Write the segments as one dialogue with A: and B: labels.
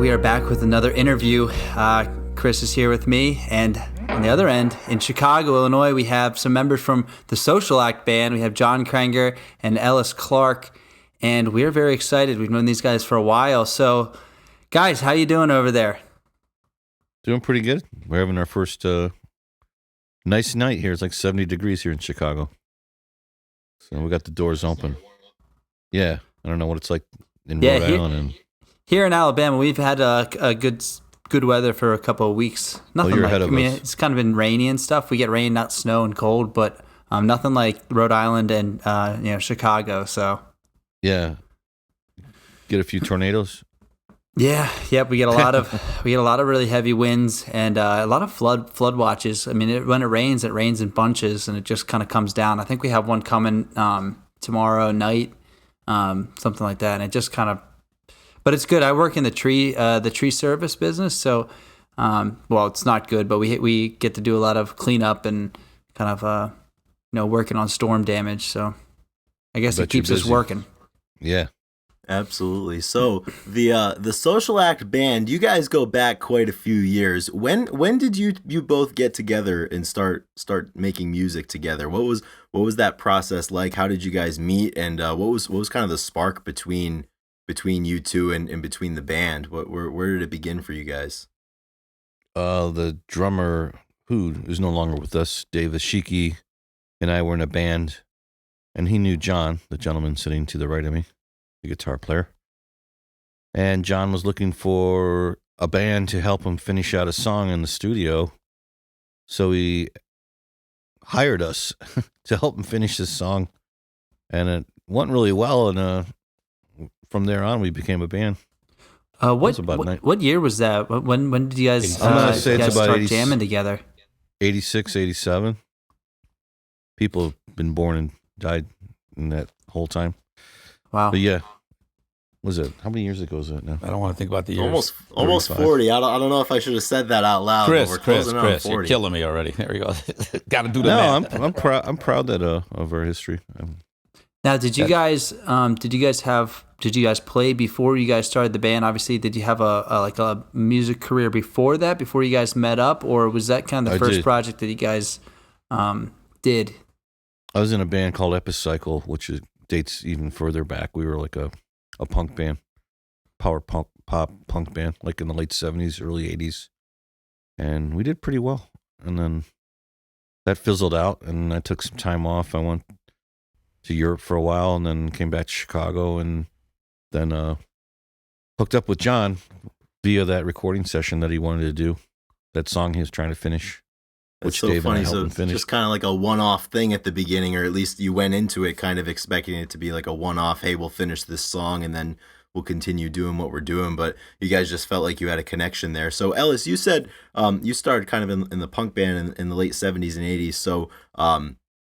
A: we are back with another interview. Chris is here with me, and on the other end, in Chicago, Illinois, we have some members from the Social Act Band. We have John Krenger and Ellis Clark, and we're very excited. We've known these guys for a while. So, guys, how you doing over there?
B: Doing pretty good. We're having our first nice night here. It's like 70 degrees here in Chicago. So we got the doors open. Yeah, I don't know what it's like in Rhode Island.
A: Here in Alabama, we've had a good weather for a couple of weeks. Nothing
B: you're ahead of us.
A: It's kind of been rainy and stuff. We get rain, not snow and cold, but nothing like Rhode Island and Chicago. So
B: yeah, get a few tornadoes.
A: Yeah, yep. We get a lot of really heavy winds and a lot of flood watches. I mean, when it rains in bunches and it just kind of comes down. I think we have one coming tomorrow night, something like that. And it just kind of. But it's good. I work in the tree service business, so it's not good, but we get to do a lot of cleanup and kind of working on storm damage. So I guess it keeps us working.
B: Yeah,
C: absolutely. So the Social Act Band, you guys go back quite a few years. When did you both get together and start making music together? What was that process like? How did you guys meet? And what was kind of the spark between you two and between the band? Where did it begin for you guys?
B: The drummer who is no longer with us, Dave Ashiki, and I were in a band, and he knew John, the gentleman sitting to the right of me, the guitar player. And John was looking for a band to help him finish out a song in the studio. So he hired us to help him finish this song. And it went really well, and from there on, we became a band.
A: What year was that? When did you guys, start jamming together?
B: 86, 87. People have been born and died in that whole time.
A: Wow.
B: But yeah. Was it? How many years ago is it now?
D: I don't want to think about the years.
C: Almost 40. I don't know if I should have said that out loud.
D: Chris, you're killing me already. There we go. Got to do the math.
B: I'm proud that of our history.
A: Now, did you guys play before you guys started the band? Obviously, did you have a music career before that, before you guys met up, or was that kind of the first project that you guys did?
B: I was in a band called Epicycle, which dates even further back. We were like a punk band, power punk, pop punk band, like in the late 70s, early 80s, and we did pretty well. And then that fizzled out, and I took some time off. I went to Europe for a while, and then came back to Chicago, and then hooked up with John via that recording session that he wanted to do, that song he was trying to finish,
C: which Dave and I helped him finish. Just kind of like a one-off thing at the beginning, or at least you went into it kind of expecting it to be like a one-off, hey, we'll finish this song and then we'll continue doing what we're doing, but you guys just felt like you had a connection there. So Ellis, you said you started kind of in the punk band in the late 70s and 80s, so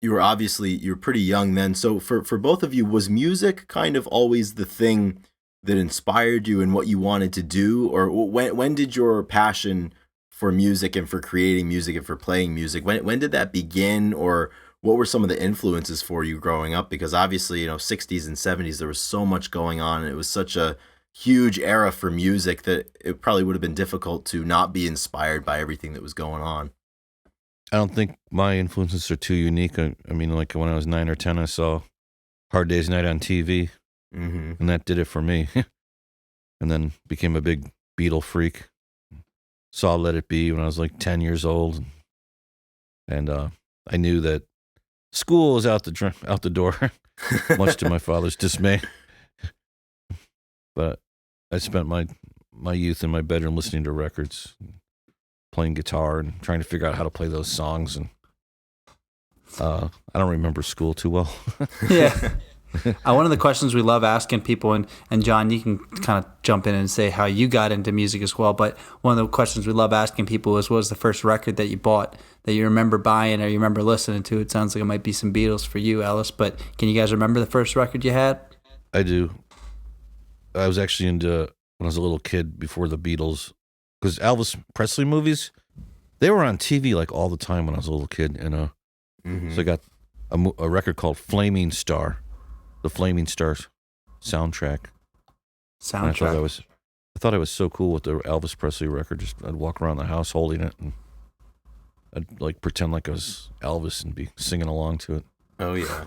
C: you were pretty young then. So for both of you, was music kind of always the thing that inspired you and what you wanted to do? Or when did your passion for music and for creating music and for playing music, when did that begin? Or what were some of the influences for you growing up? Because obviously, 60s and 70s, there was so much going on, and it was such a huge era for music that it probably would have been difficult to not be inspired by everything that was going on.
B: I don't think my influences are too unique. I mean, like when I was 9 or 10, I saw Hard Day's Night on TV, and that did it for me. And then became a big Beatle freak. Saw Let It Be when I was like 10 years old. And I knew that school was out the door, much to my father's dismay. But I spent my youth in my bedroom listening to records, playing guitar and trying to figure out how to play those songs. And I don't remember school too well.
A: Yeah. One of the questions we love asking people, and John, you can kind of jump in and say how you got into music as well, but one of the questions we love asking people is, what was the first record that you bought that you remember buying or you remember listening to? It sounds like it might be some Beatles for you, Ellis, but can you guys remember the first record you had?
B: I do. I was actually into, when I was a little kid, before the Beatles, because Elvis Presley movies, they were on TV like all the time when I was a little kid, and so I got a record called Flaming Star, the Flaming Stars soundtrack.
A: Soundtrack.
B: I thought it was so cool with the Elvis Presley record. Just I'd walk around the house holding it, and I'd like pretend like I was Elvis and be singing along to it.
C: Oh yeah,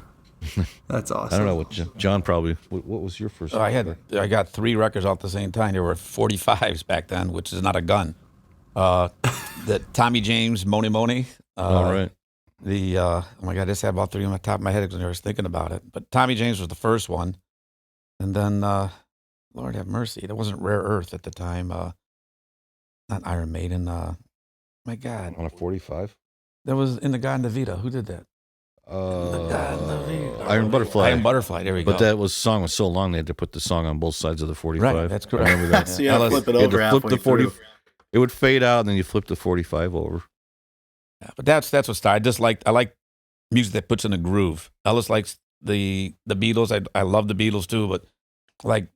A: That's awesome.
B: I don't know what John probably. What was your first?
D: I got 3 records out at the same time. There were 45s back then, which is not a gun. The Tommy James Money Money.
B: All right.
D: Oh my God, I just had about 3 on the top of my head when I was thinking about it. But Tommy James was the first one, and then Lord have mercy, there wasn't Rare Earth at the time. Not Iron Maiden. My God,
B: On a 45.
D: that was In the Garden of Vita. Who did that?
B: Iron Butterfly.
D: Iron Butterfly. There we go.
B: But that song was so long they had to put the song on both sides of the 45.
D: Right, that's correct.
B: I remember that.
C: so you have to flip it
B: You had
C: over
B: to flip
C: halfway
B: the 40.
C: through.
B: It would fade out, and then you flip the 45 over.
D: Yeah, but that's what started. I like music that puts in a groove. Ellis likes the Beatles. I love the Beatles too, but like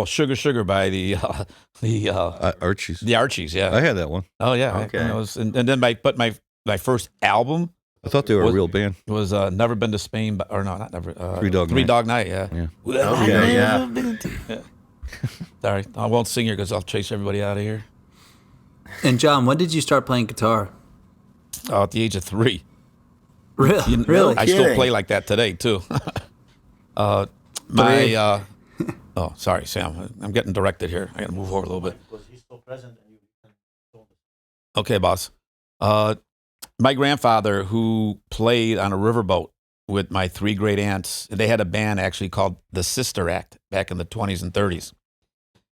D: Sugar Sugar by the
B: Archies.
D: The Archies. Yeah.
B: I had that one.
D: Oh yeah.
C: Okay.
D: And then my first album
B: I thought they were a real band.
D: was Never Been to Spain, or no, not never.
B: Three Dog
D: Three
B: Night.
D: Dog Night. Yeah.
C: Okay, yeah.
D: Yeah. Sorry, I won't sing here because I'll chase everybody out of here.
A: And John, when did you start playing guitar?
D: At the age of 3.
A: Really?
C: No
D: I still
C: kidding.
D: play like that today too. Oh, sorry, Sam. I'm getting directed here. I got to move over a little bit. Okay, boss. My grandfather, who played on a riverboat with my 3 great aunts, they had a band actually called the Sister Act back in the 20s and 30s.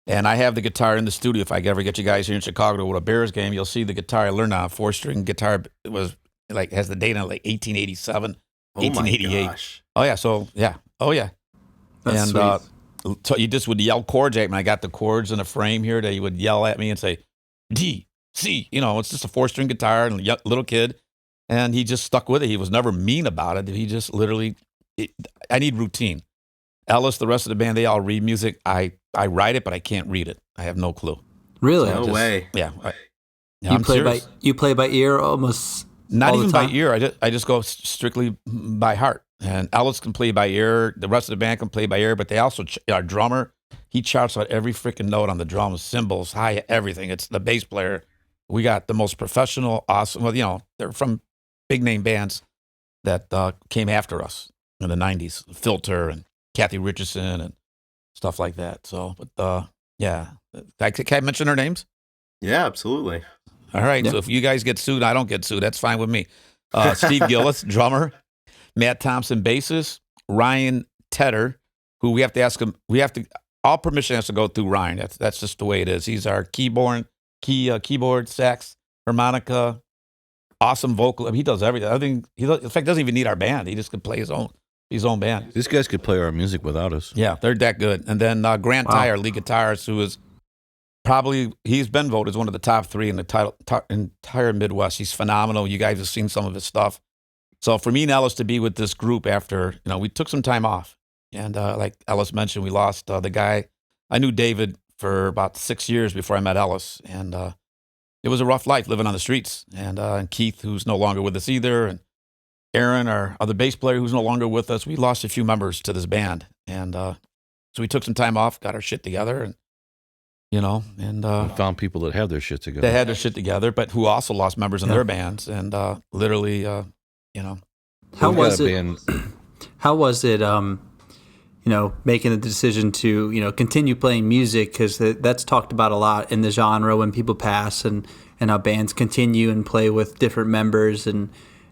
D: And I have the guitar in the studio. If I ever get you guys here in Chicago to a Bears game, you'll see the guitar I learned on a 4-string guitar. It was has the date on 1887, 1888.
C: Gosh.
D: Oh yeah, so yeah, oh yeah.
A: That's
D: and
A: sweet.
D: so you just would yell chords at me. I got the chords in a frame here that he would yell at me and say, D, C. It's just a 4-string guitar and a little kid. And he just stuck with it. He was never mean about it. He just literally, I need routine. Ellis, the rest of the band, they all read music. I write it, but I can't read it. I have no clue.
A: Really?
C: No way.
D: Yeah.
A: You play by ear almost
D: Not
A: all the
D: even by
A: time?
D: ear. I just go strictly by heart. And Ellis can play by ear. The rest of the band can play by ear. But they also, our drummer, he charts out every freaking note on the drums, cymbals, hi, everything. It's the bass player. We got the most professional, awesome. Well, they're from big name bands that came after us in the 90s. Filter and Kathy Richardson and stuff like that. So, but yeah. Can I mention their names?
C: Yeah, absolutely.
D: All right.
A: Yeah.
D: So if you guys get sued, I don't get sued. That's fine with me. Steve Gillis, drummer. Matt Thompson, bassist. Ryan Tedder, who we have to ask him. All permission has to go through Ryan. That's just the way it is. He's our keyboard, sax, harmonica, awesome vocal. He does everything. I think in fact, doesn't even need our band. He just can play his own band.
B: These guys could play our music without us.
D: Yeah, they're that good. And then Grant
A: Wow.
D: Ty, our lead guitarist, who is he's been voted as one of the top 3 in the entire Midwest. He's phenomenal. You guys have seen some of his stuff. So for me and Ellis to be with this group after, we took some time off. And like Ellis mentioned, we lost the guy. I knew David for about 6 years before I met Ellis. And it was a rough life living on the streets. And Keith, who's no longer with us either, and Aaron, our other bass player, who's no longer with us. We lost a few members to this band. And so we took some time off, got our shit together, and
B: Found people that have their shit together.
D: they had their shit together, but who also lost members in their bands. And literally,
A: How
B: We've
A: was
B: got a
A: it?
B: band-
A: How was it? Making the decision to continue playing music, because that's talked about a lot in the genre when people pass, and how bands continue and play with different members, and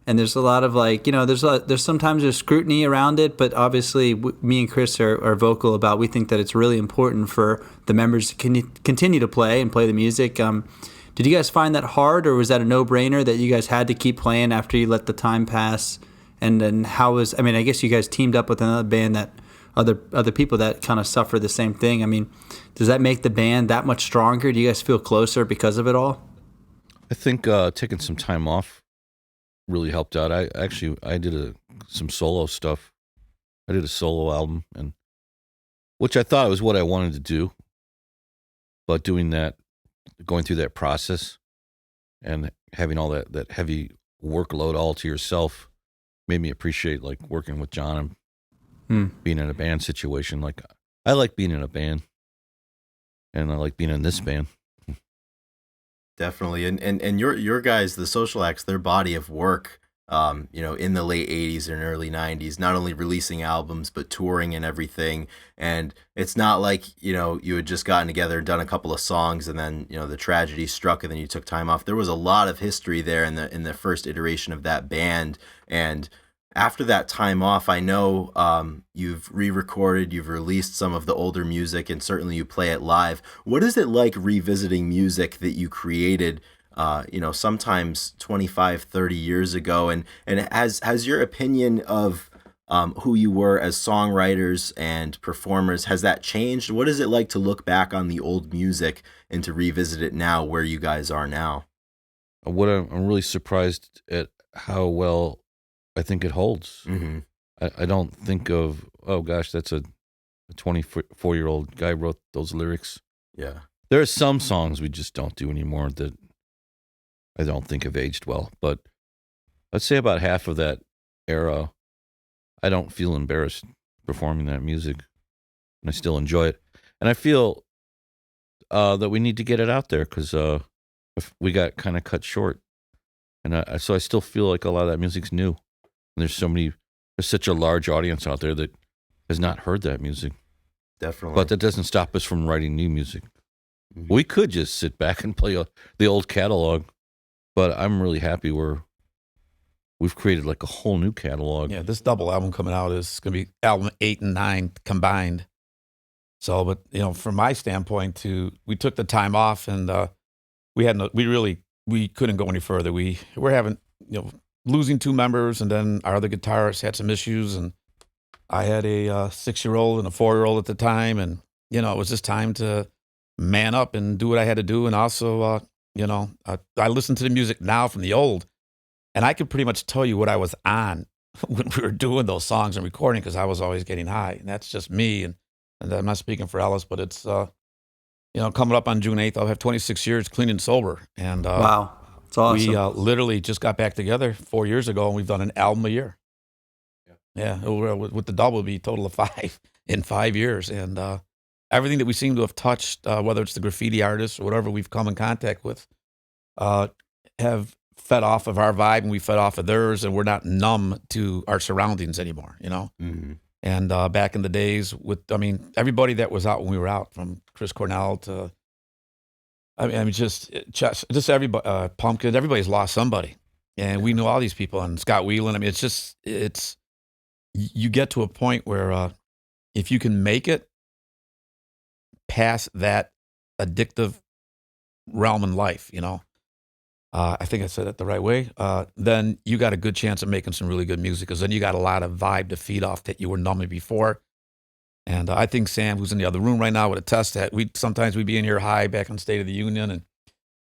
A: there's a lot of there's sometimes there's scrutiny around it, but obviously me and Chris are vocal about, we think that it's really important for the members to continue to play and play the music. Did you guys find that hard, or was that a no-brainer that you guys had to keep playing after you let the time pass? And then I guess you guys teamed up with another band that other people that kind of suffer the same thing. I mean, does that make the band that much stronger? Do you guys feel closer because of it all?
B: I think taking some time off really helped out. I did some solo stuff. I did a solo album, and which I thought was what I wanted to do. But doing that, going through that process, and having all that heavy workload all to yourself, made me appreciate working with John and being in a band situation. I like being in a band. and I like being in this band.
C: Definitely. And your guys, the Social Acts, their body of work, in the late 80s and early 90s, not only releasing albums, but touring and everything. And it's not like, you had just gotten together and done a couple of songs and then, the tragedy struck and then you took time off. There was a lot of history there in the first iteration of that band. And after that time off, I know you've re-recorded, you've released some of the older music, and certainly you play it live. What is it like revisiting music that you created, sometimes 25, 30 years ago? And has your opinion of who you were as songwriters and performers, has that changed? What is it like to look back on the old music and to revisit it now where you guys are now?
B: What I'm really surprised at how well I think it holds.
C: Mm-hmm.
B: I don't think of, oh gosh, that's a 24-year-old guy wrote those lyrics.
C: Yeah.
B: There are some songs we just don't do anymore that I don't think have aged well. But let's say about half of that era, I don't feel embarrassed performing that music. And I still enjoy it. And I feel that we need to get it out there because we got kind of cut short. And so I still feel like a lot of that music's new. And there's such a large audience out there that has not heard that music.
C: Definitely.
B: But that doesn't stop us from writing new music.
C: Mm-hmm.
B: We could just sit back and play the old catalog, but I'm really happy we've created like a whole new catalog.
D: Yeah, this double album coming out is going to be album 8 and 9 combined. So, but from my standpoint, we took the time off, and we couldn't go any further. We're having losing 2 members, and then our other guitarist had some issues, and I had a 6-year-old and a 4-year-old at the time, and it was just time to man up and do what I had to do. And also, I listen to the music now from the old, and I could pretty much tell you what I was on when we were doing those songs and recording because I was always getting high, and that's just me. And I'm not speaking for Ellis, but it's coming up on June 8th, I'll have 26 years clean and sober. And
A: wow. It's awesome.
D: We literally just got back together 4 years ago, and we've done an album a year. Yeah, with the double, it'll be a total of 5 in 5 years. And everything that we seem to have touched, whether it's the graffiti artists or whatever we've come in contact with, have fed off of our vibe, and we fed off of theirs, and we're not numb to our surroundings anymore,
C: Mm-hmm.
D: And back in the days everybody that was out when we were out, from Chris Cornell to, just everybody, Pumpkin, everybody's lost somebody. And we know all these people, and Scott Whelan. You get to a point where if you can make it past that addictive realm in life, I think I said it the right way, then you got a good chance of making some really good music, because then you got a lot of vibe to feed off that you were numbing before. And I think Sam, who's in the other room right now, would attest that sometimes we'd be in here high back on State of the Union, and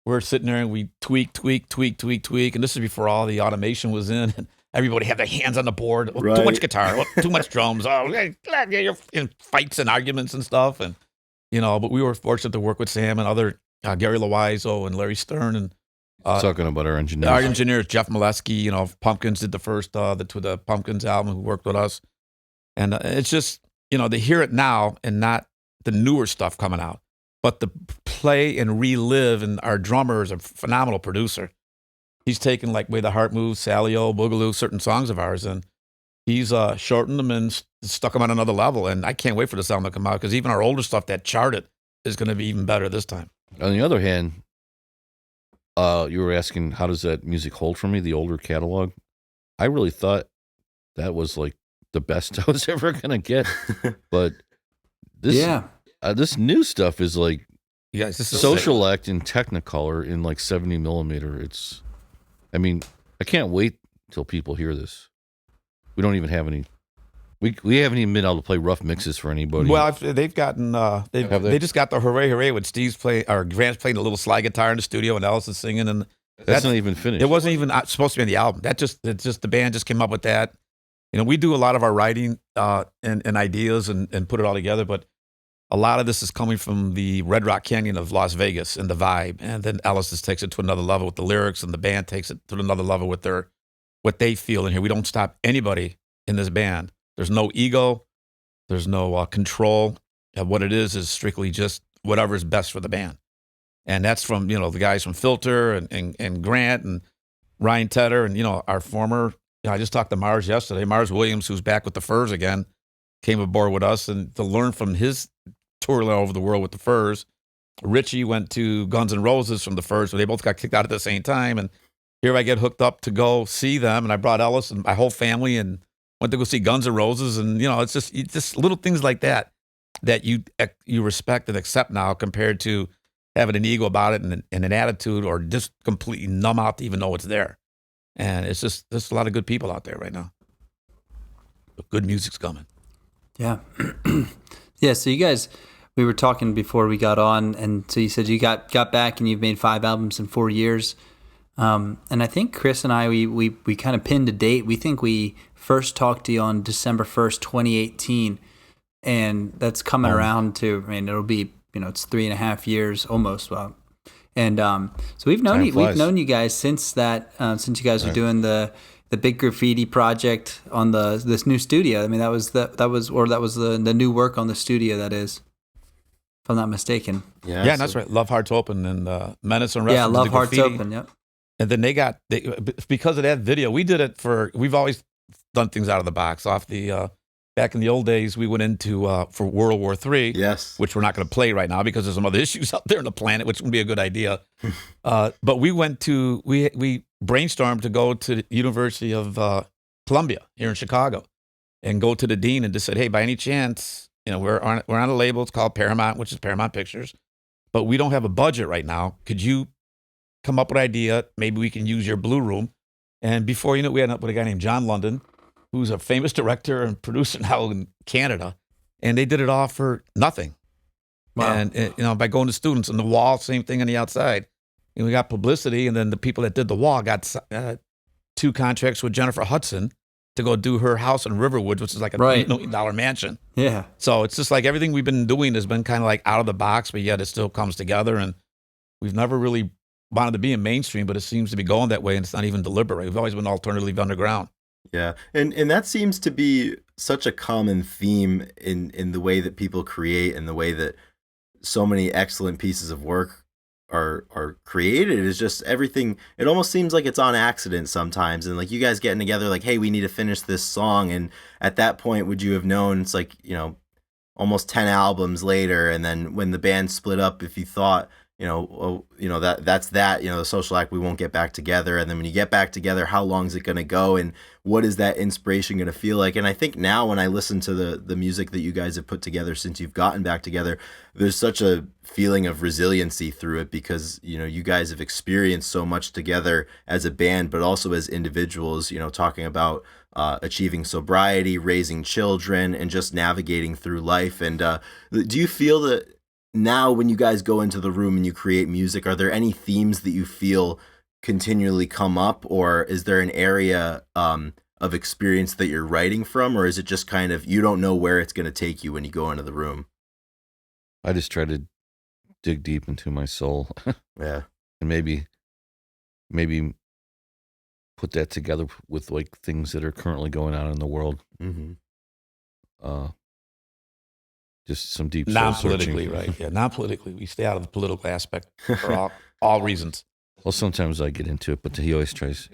D: we're sitting there and we tweak. And this is before all the automation was in, and everybody had their hands on the board.
C: Right.
D: Too much guitar, too much drums. You're in fights and arguments and stuff. And, but we were fortunate to work with Sam and other Gary Loizo and Larry Stern, and
B: talking about our engineers.
D: Our engineers, Jeff Molesky, Pumpkins did the first, the Pumpkins album, who worked with us. And it's just, to hear it now and not the newer stuff coming out, but to play and relive. And our drummer is a phenomenal producer. He's taken like Way the Heart Moves, Sally-O, Boogaloo, certain songs of ours, and he's shortened them and stuck them on another level. And I can't wait for this album to come out, because even our older stuff that charted is going to be even better this time.
B: On the other hand, you were asking, how does that music hold for me, the older catalog? I really thought that was like the best I was ever going to get. But this new stuff is like
D: this is
B: Social Act in Technicolor in like 70 millimeter. I can't wait till people hear this. We don't even have any. We haven't even been able to play rough mixes for anybody.
D: Well, they've gotten they just got the hooray hooray with Steve's Grant's playing a little slide guitar in the studio, and Ellis is singing, and
B: that's not even finished.
D: It wasn't even supposed to be on the album. It's just the band just came up with that. We do a lot of our writing and ideas and put it all together, but a lot of this is coming from the Red Rock Canyon of Las Vegas and the vibe, and then Ellis just takes it to another level with the lyrics, and the band takes it to another level with what they feel in here. We don't stop anybody in this band. There's no ego. There's no control. What it is strictly just whatever is best for the band. And that's from, the guys from Filter and Grant and Ryan Tedder and, our former, I just talked to Mars yesterday. Mars Williams, who's back with the Furs again, came aboard with us, and to learn from his tour all over the world with the Furs. Richie went to Guns N' Roses from the Furs, but they both got kicked out at the same time. And here I get hooked up to go see them, and I brought Ellis and my whole family and went to go see Guns N' Roses. And, it's just little things like that you respect and accept now compared to having an ego about it and an attitude, or just completely numb out to even know it's there. And it's just, there's a lot of good people out there right now. But good music's coming.
A: Yeah. Yeah, so you guys, we were talking before we got on, and so you said you got back and you've made 5 albums in 4 years. And I think Chris and I, we kind of pinned a date. We think we first talked to you on December 1st, 2018. And that's coming around to, it'll be, it's 3.5 years almost. Well, and so we've known you guys since that, since you guys were doing the big graffiti project on this new studio. That was the new work on the studio, that is, if I'm not mistaken.
D: Yeah, that's right. Love Hearts Open and Menace and Rest.
A: Yeah, Love Hearts Open. Yep.
D: And then because of that video, we've always done things out of the box. Back in the old days, we went into for World War III,
C: yes,
D: which we're not going to play right now because there's some other issues out there on the planet, which would be a good idea. But we we brainstormed to go to the University of Columbia here in Chicago and go to the dean and just said, hey, by any chance, we're on a label. It's called Paramount, which is Paramount Pictures, but we don't have a budget right now. Could you come up with an idea? Maybe we can use your Blue Room. And before you know it, we ended up with a guy named John London, who's a famous director and producer now in Canada, and they did it all for nothing. Wow. And by going to students, and the wall, same thing on the outside. And we got publicity, and then the people that did the wall got 2 contracts with Jennifer Hudson to go do her house in Riverwood, which is like a $8 million mansion.
A: Yeah.
D: So it's just like everything we've been doing has been kind of like out of the box, but yet it still comes together. And we've never really wanted to be in mainstream, but it seems to be going that way, and it's not even deliberate. We've always been alternatively underground.
C: Yeah, and that seems to be such a common theme in the way that people create, and the way that so many excellent pieces of work are created, is just everything. It almost seems like it's on accident sometimes, and like you guys getting together like, hey, we need to finish this song, and at that point, would you have known it's like, almost 10 albums later, and then when the band split up, if you thought, that's the social act, we won't get back together. And then when you get back together, how long is it going to go? And what is that inspiration going to feel like? And I think now when I listen to the music that you guys have put together since you've gotten back together, there's such a feeling of resiliency through it, because, you guys have experienced so much together as a band, but also as individuals, talking about achieving sobriety, raising children, and just navigating through life. And do you feel that now when you guys go into the room and you create music, are there any themes that you feel continually come up, or is there an area of experience that you're writing from, or is it just kind of, you don't know where it's going to take you when you go into the room?
B: I just try to dig deep into my soul.
C: Yeah.
B: And maybe put that together with like things that are currently going on in the world.
C: Mm-hmm.
B: Just some deep
D: non-politically, right? Yeah, non-politically. We stay out of the political aspect for all reasons.
B: Well, sometimes I get into it, but he always stops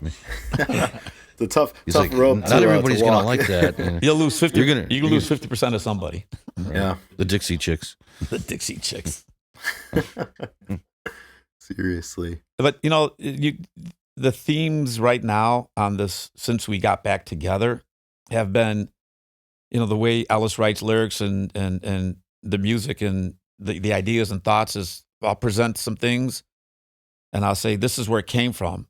B: me.
C: It's a tough
B: like,
C: rope.
B: Not everybody's gonna like that.
D: You'll lose 50. You can lose 50% of somebody.
B: Right?
C: Yeah,
B: the Dixie Chicks.
D: The Dixie Chicks.
C: Seriously.
D: But the themes right now on this, since we got back together, have been, the way Ellis writes lyrics and the music and the ideas and thoughts is, I'll present some things and I'll say, this is where it came from.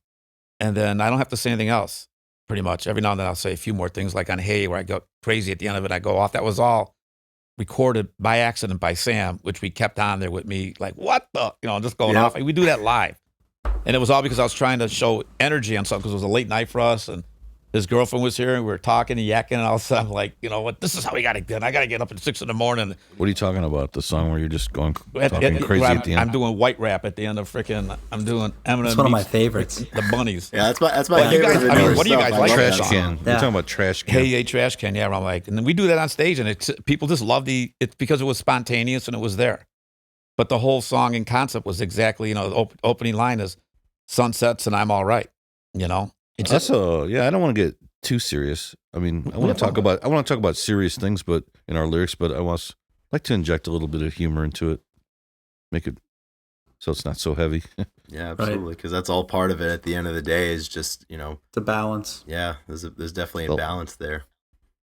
D: And then I don't have to say anything else, pretty much. Every now and then I'll say a few more things, like on Hey, where I go crazy at the end of it, I go off. That was all recorded by accident by Sam, which we kept on there with me, like, what the, just going off. We do that live. And it was all because I was trying to show energy on something, because it was a late night for us, and his girlfriend was here, and we were talking and yakking, and all of a sudden I'm like, what, this is how we got to get. I got to get up at 6 a.m.
B: What are you talking about? The song where you're just talking crazy at the end?
D: I'm doing white rap at the end of I'm doing Eminem.
A: It's one of my favorites.
D: The Bunnies.
C: Yeah, that's my favorite.
D: What do you guys like?
B: Trash Can. We're talking about Trash Can.
D: Hey, Trash Can. Yeah, I'm like, and then we do that on stage, and people just love it's because it was spontaneous and it was there. But the whole song and concept was exactly, the opening line is sunsets and I'm all right. It's
B: also, I don't want to get too serious. I mean, I want to talk about serious things, but in our lyrics, but like to inject a little bit of humor into it, make it so it's not so heavy.
C: Yeah, absolutely. Because that's all part of it. At the end of the day, is just
A: the balance.
C: Yeah, there's definitely a balance there.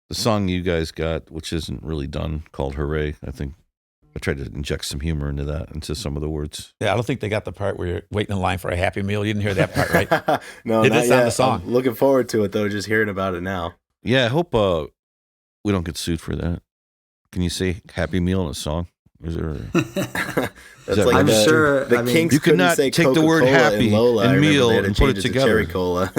B: The song you guys got, which isn't really done, called "Hooray," I think I tried to inject some humor into some of the words.
D: Yeah, I don't think they got the part where you're waiting in line for a Happy Meal. You didn't hear that part, right?
C: No,
D: it
C: not
D: is
C: yet.
D: on the song.
C: I'm looking forward to it though. Just hearing about it now.
B: Yeah, I hope we don't get sued for that. Can you say Happy Meal in a song? Is there?
C: That's like
A: I'm sure.
C: The Kinks
B: you could not
C: say
B: take the word
C: Coca-Cola
B: happy
C: Lola.
B: and meal
C: they had to
B: and put
C: change
B: it
C: to
B: together.
C: Cherry Cola.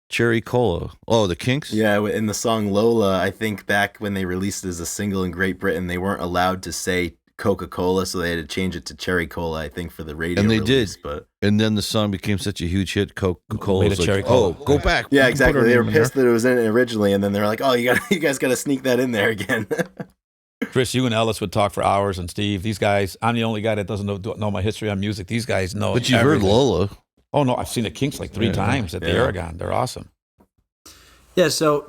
B: Cherry Cola. Oh, the Kinks?
C: Yeah, in the song Lola, I think back when they released it as a single in Great Britain, they weren't allowed to say Coca-Cola, so they had to change it to Cherry Cola, I think, for the radio
B: and they
C: release.
B: But and then the song became such a huge hit. Coca-Cola
D: Made
B: was
D: a
B: like,
D: Cherry Cola.
B: oh, go back.
C: Yeah, exactly. They were
B: in
C: pissed
B: there.
C: that it was in it originally, and then they were like, oh, you guys got to sneak that in there again.
D: Chris, you and Ellis would talk for hours, and Steve, these guys, I'm the only guy that doesn't know my history on music. These guys know
B: But you've heard
D: everything.
B: Lola.
D: Oh, no, I've seen the Kinks like 3 times at the Aragon. They're awesome.
A: Yeah, so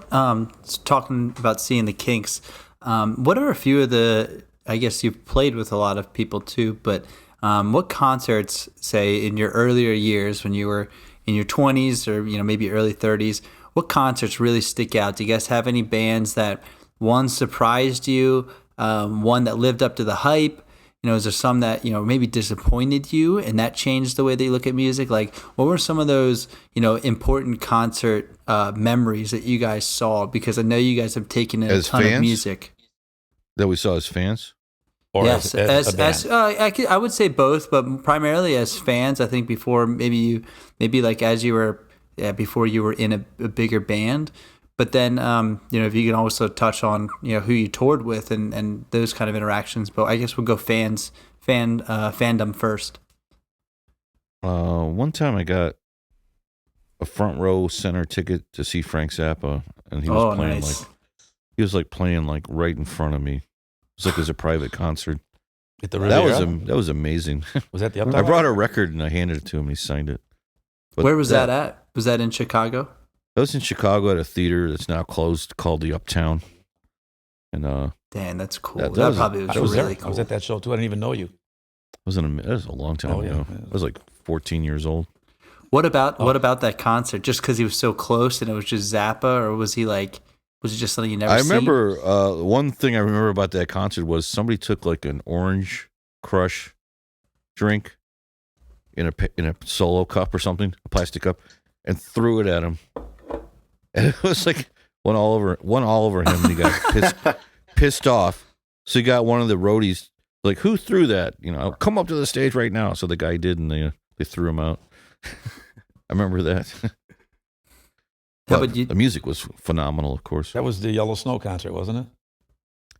A: talking about seeing the Kinks, what are a few of the, I guess you've played with a lot of people too, but what concerts, say, in your earlier years when you were in your 20s or maybe early 30s, what concerts really stick out? Do you guys have any bands that, one, surprised you, one that lived up to the hype? Is there some that, maybe disappointed you and that changed the way that you look at music? Like, what were some of those, important concert memories that you guys saw? Because I know you guys have taken in a ton of music.
B: That we saw as fans?
D: Or
A: yes,
D: as a band?
A: I would say both, but primarily as fans. I think before maybe like as you were, before you were in a bigger band. But then, if you can also touch on, who you toured with and those kind of interactions. But I guess we'll go fandom first.
B: One time I got a front row center ticket to see Frank Zappa, and he was playing playing right in front of me. It was like it was a private concert.
D: At the
B: that was amazing.
D: Was that the
B: I brought a record and I handed it to him. He signed it. But
A: where was that at? Was that in Chicago?
B: I was in Chicago at a theater that's now closed called the Uptown. And
A: damn, that's cool.
B: That
A: That
B: was-
A: probably was
D: I was
A: really
D: there.
A: cool.
D: I was at that show too. I didn't even know you.
B: that was a long time ago.
D: Yeah.
B: I was like 14 years old.
A: What about that concert? Just because he was so close and it was just Zappa, or was it just something you never?
B: I
A: seen?
B: remember one thing I remember about that concert was somebody took like an Orange Crush drink in a solo cup or something, a plastic cup, and threw it at him. And it was like one all over him, and he got pissed off. So he got one of the roadies, like, who threw that? Come up to the stage right now. So the guy did, and they threw him out. I remember that. But the music was phenomenal, of course.
D: That was the Yellow Snow concert, wasn't it?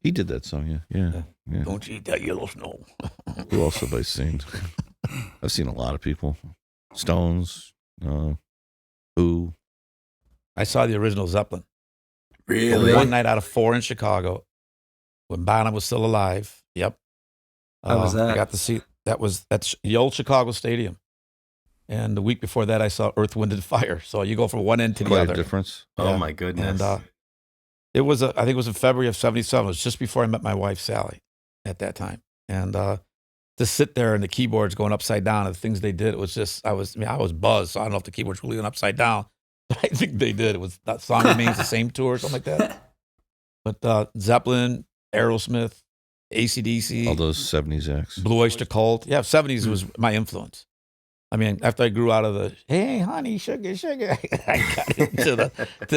B: He did that song, yeah.
D: Don't you eat that yellow snow.
B: Who else have I seen? I've seen a lot of people. Stones, Who.
D: I saw the original Zeppelin.
C: Really?
D: One night out of 4 in Chicago when Bonham was still alive. Yep.
A: How was that?
D: I got to see, that's the old Chicago Stadium. And the week before that, I saw Earth, Wind, and Fire. So you go from one end to the
B: Quite
D: other.
B: a difference.
C: Oh my goodness.
D: And it was, I think it was in February of 77. It was just before I met my wife, Sally, at that time. And to sit there and the keyboards going upside down and the things they did, it was just, I was buzzed. So I don't know if the keyboards really went upside down. But I think they did. It was that song remains the same tour or something like that. But Zeppelin, Aerosmith, AC/DC,
B: All those 70s acts.
D: Blue Oyster Cult. Yeah, 70s was my influence. I mean, after I grew out of the "Hey, honey, sugar, sugar," I got into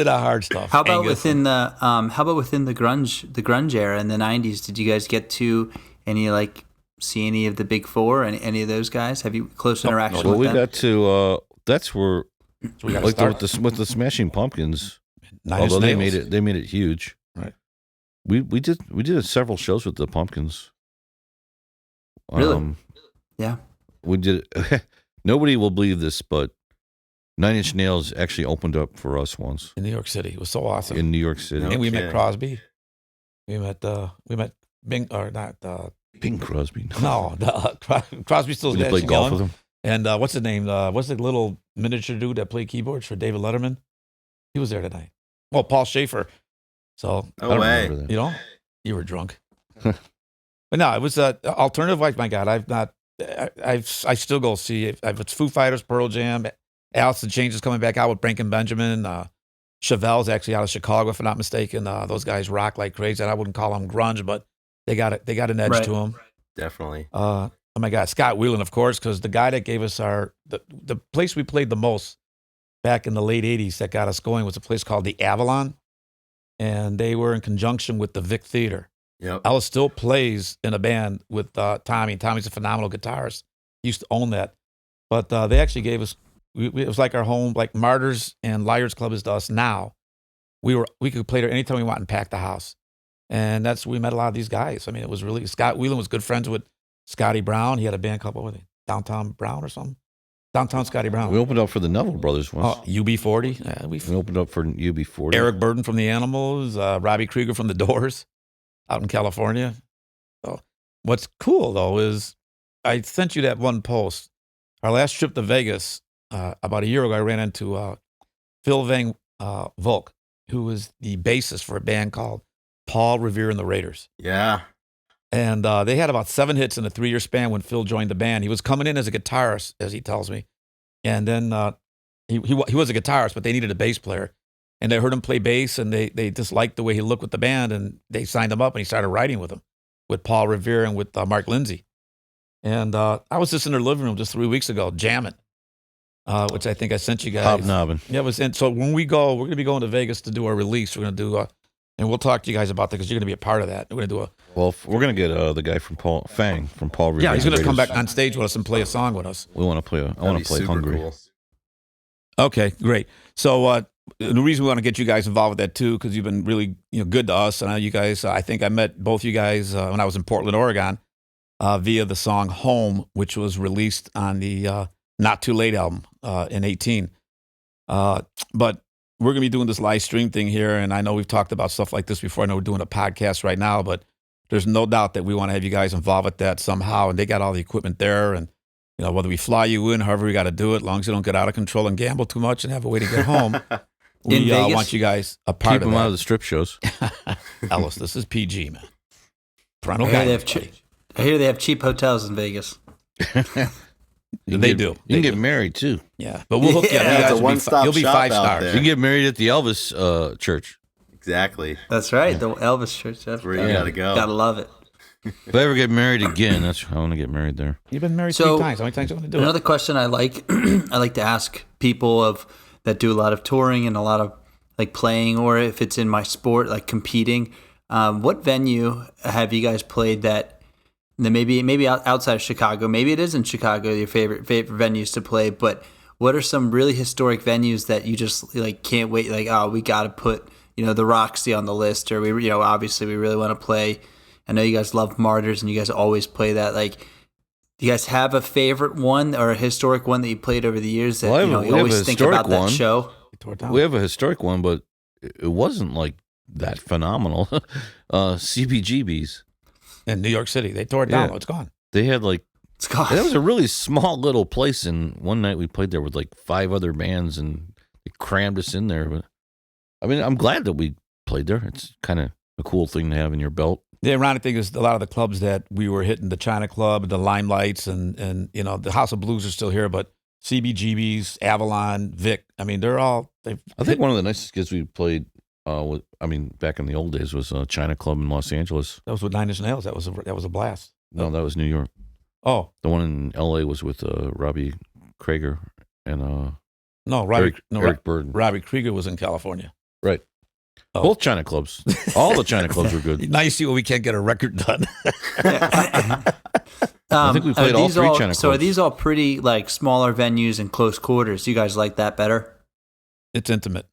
D: the hard stuff.
A: How about within the grunge era in the 90s? Did you guys get to see any of the big four and any of those guys? Have you close interaction
B: Well,
A: with
B: we
A: them?
B: got to. That's where,
D: So we got
B: like
D: to
B: with the Smashing Pumpkins.
D: Nine Inch
B: Although
D: Nails.
B: they made it huge.
D: Right.
B: We did several shows with the Pumpkins.
A: Really? Yeah.
B: We did. Nobody will believe this, but Nine Inch Nails actually opened up for us once
D: in New York City. It was so awesome.
B: in New York City.
C: No
D: and we met
C: kidding.
D: Crosby. We met Bing, or not
B: Bing Crosby.
D: No, Crosby still
B: Did you play golf with him?
D: And what's his name? What's the little miniature dude that played keyboards for David Letterman? He was there tonight. Well, Paul Schaefer. So
C: No
B: I don't
C: way.
B: remember that.
D: you know, you were drunk. But no, it was alternative. Like my God, I still go see if it's Foo Fighters, Pearl Jam, Alice in Chains is coming back out with Breaking Benjamin. Chevelle's actually out of Chicago, if I'm not mistaken. Those guys rock like crazy. And I wouldn't call them grunge, but they got an edge to them.
C: Definitely.
D: Oh my God, Scott Weiland, of course, because the guy that gave us the place we played the most back in the late '80s that got us going was a place called the Avalon, and they were in conjunction with the Vic Theater.
C: Yep.
D: Alice still plays in a band with Tommy. Tommy's a phenomenal guitarist. He used to own that, but they actually gave us. It was like our home, like Martyrs and Liars Club is to us now. We could play there anytime we want and pack the house. And that's we met a lot of these guys. I mean, it was really Scott Weiland was good friends with Scotty Brown. He had a band called what was it? Downtown Brown or something. Downtown Scotty Brown.
B: We opened up for the Neville Brothers once.
D: UB40. Yeah,
B: We opened up for UB40.
D: Eric Burden from the Animals, Robbie Krieger from the Doors, out in California. So what's cool though is I sent you that one post. Our last trip to Vegas about a year ago, I ran into Phil Van Volk, who was the bassist for a band called Paul Revere and the Raiders.
C: Yeah.
D: And they had about 7 hits in a 3-year span when Phil joined the band. He was coming in as a guitarist, as he tells me. And then he was a guitarist, but they needed a bass player. And they heard him play bass, and they just liked the way he looked with the band, and they signed him up, and he started writing with them, with Paul Revere and with Mark Lindsay. And I was just in their living room just 3 weeks ago, jamming, which I think I sent you guys.
B: Hobnobbing.
D: Yeah, it was. And so when we go, we're going to be going to Vegas to do our release. We're going to do, and we'll talk to you guys about that because you're going to be a part of that. We're going to do
B: Well, we're going to get the guy from Paul Revere.
D: Yeah, he's going to come back on stage with us and play a song with us.
B: We want to play. I want to play Hungry.
C: Cool.
D: Okay, great. So the reason we want to get you guys involved with that too, because you've been really good to us. And I know you guys. I think I met both you guys when I was in Portland, Oregon, via the song "Home," which was released on the Not Too Late album in '18. But we're going to be doing this live stream thing here, and I know we've talked about stuff like this before. I know we're doing a podcast right now, but there's no doubt that we want to have you guys involved with that somehow. And they got all the equipment there, and whether we fly you in, however we got to do it, as long as you don't get out of control and gamble too much and have a way to get home. We want you guys a part of that.
B: Keep them out of the strip shows.
D: Ellis, this is PG, man.
A: I hear they have cheap hotels in Vegas.
D: They do.
B: You can get married too.
D: Yeah, but we'll hook you up.
C: It's a one-stop
D: You'll be
C: shop
D: 5
C: out
D: stars.
C: there.
B: You can get married at the Elvis church.
C: Exactly.
A: That's right, the Elvis Church. That's
C: where you gotta go.
A: Gotta love it.
B: If I ever get married again, I want to get married there.
D: You've been married 3 times. How many times do you want to do
A: another question I like to ask people that do a lot of touring and a lot of like playing, or if it's in my sport, like competing. What venue have you guys played that maybe outside of Chicago? Maybe it is in Chicago, your favorite venues to play. But what are some really historic venues that you just like can't wait? Like, oh, we got to put the Roxy on the list, or we obviously we really want to play. I know you guys love Martyrs, and you guys always play that. Like, do you guys have a favorite one or a historic one that you played over the years that you always think about that show?
B: We have a historic one, but it wasn't like that phenomenal. CBGB's
D: in New York City. They tore it down. Yeah. It's gone.
B: They had
A: it's gone.
B: That was a really small little place, and one night we played there with like 5 other bands, and they crammed us in there. But I mean, I'm glad that we played there. It's kind of a cool thing to have in your belt.
D: The ironic thing is a lot of the clubs that we were hitting, the China Club, the Limelights, and the House of Blues are still here, but CBGB's, Avalon, Vic, I mean, they're all... I
B: think one of the nicest gigs we played, back in the old days was China Club in Los Angeles.
D: That was with 9 Inch Nails. That was a blast.
B: No, that was New York.
D: Oh.
B: The one in L.A. was with Robbie Krenger and...
D: Eric
B: Burden.
D: Robbie Krieger was in California.
B: Right. Oh. Both China clubs. All the China clubs were good.
D: Now you see why we can't get a record done.
B: I think we played all 3 China clubs.
A: So are these all pretty like smaller venues and close quarters? You guys like that better?
D: It's intimate.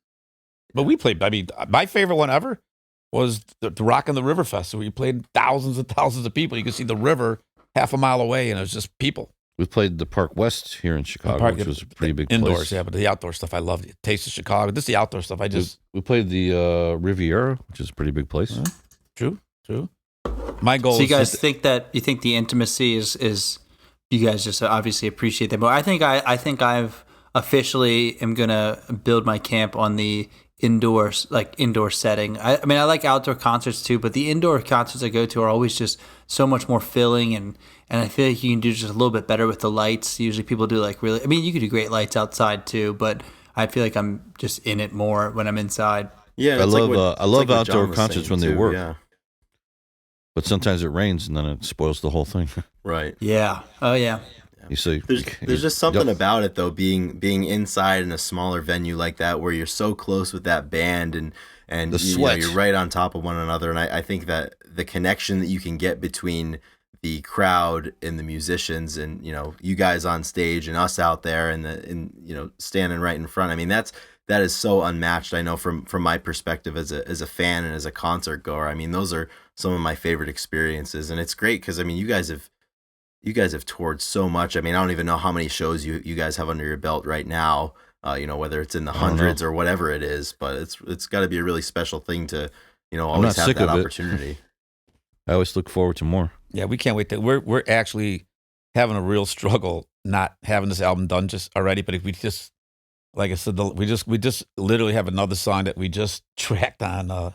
D: But we played, my favorite one ever was the Rock in the River Fest, where you played thousands and thousands of people. You could see the river half a mile away, and it was just people.
B: We played the Park West here in Chicago, which was a pretty big
D: indoors,
B: place.
D: Yeah, but the outdoor stuff, I loved it. Taste of Chicago. This is the outdoor stuff.
B: We played the Riviera, which is a pretty big place.
D: True. My goal.
A: So you guys
D: is
A: think the intimacy is you guys just obviously appreciate that, but I think I've officially am gonna build my camp on the indoor setting. I mean, I like outdoor concerts too, but the indoor concerts I go to are always just so much more filling, and I feel like you can do just a little bit better with the lights. Usually people do like really, I mean, you can do great lights outside too, but I feel like I'm just in it more when I'm inside.
C: Yeah,
B: I love outdoor concerts when they work.
C: Yeah.
B: But sometimes it rains and then it spoils the whole thing.
C: Right.
A: Yeah. Oh yeah.
B: You see,
C: there's just something about it though, being inside in a smaller venue like that, where you're so close with that band and
B: the sweat.
C: You're right on top of one another. And I think that the connection that you can get between the crowd and the musicians, and you guys on stage and us out there and standing right in front. I mean, that is so unmatched. I know from my perspective as a fan and as a concert goer. I mean, those are some of my favorite experiences, and it's great because I mean, you guys have toured so much. I mean, I don't even know how many shows you guys have under your belt right now. Whether it's in the hundreds or whatever it is, but it's got to be a really special thing to always have that opportunity.
B: I always look forward to more.
D: Yeah, we can't wait. We're actually having a real struggle not having this album done just already. But if we just, like I said, we just literally have another song that we just tracked on.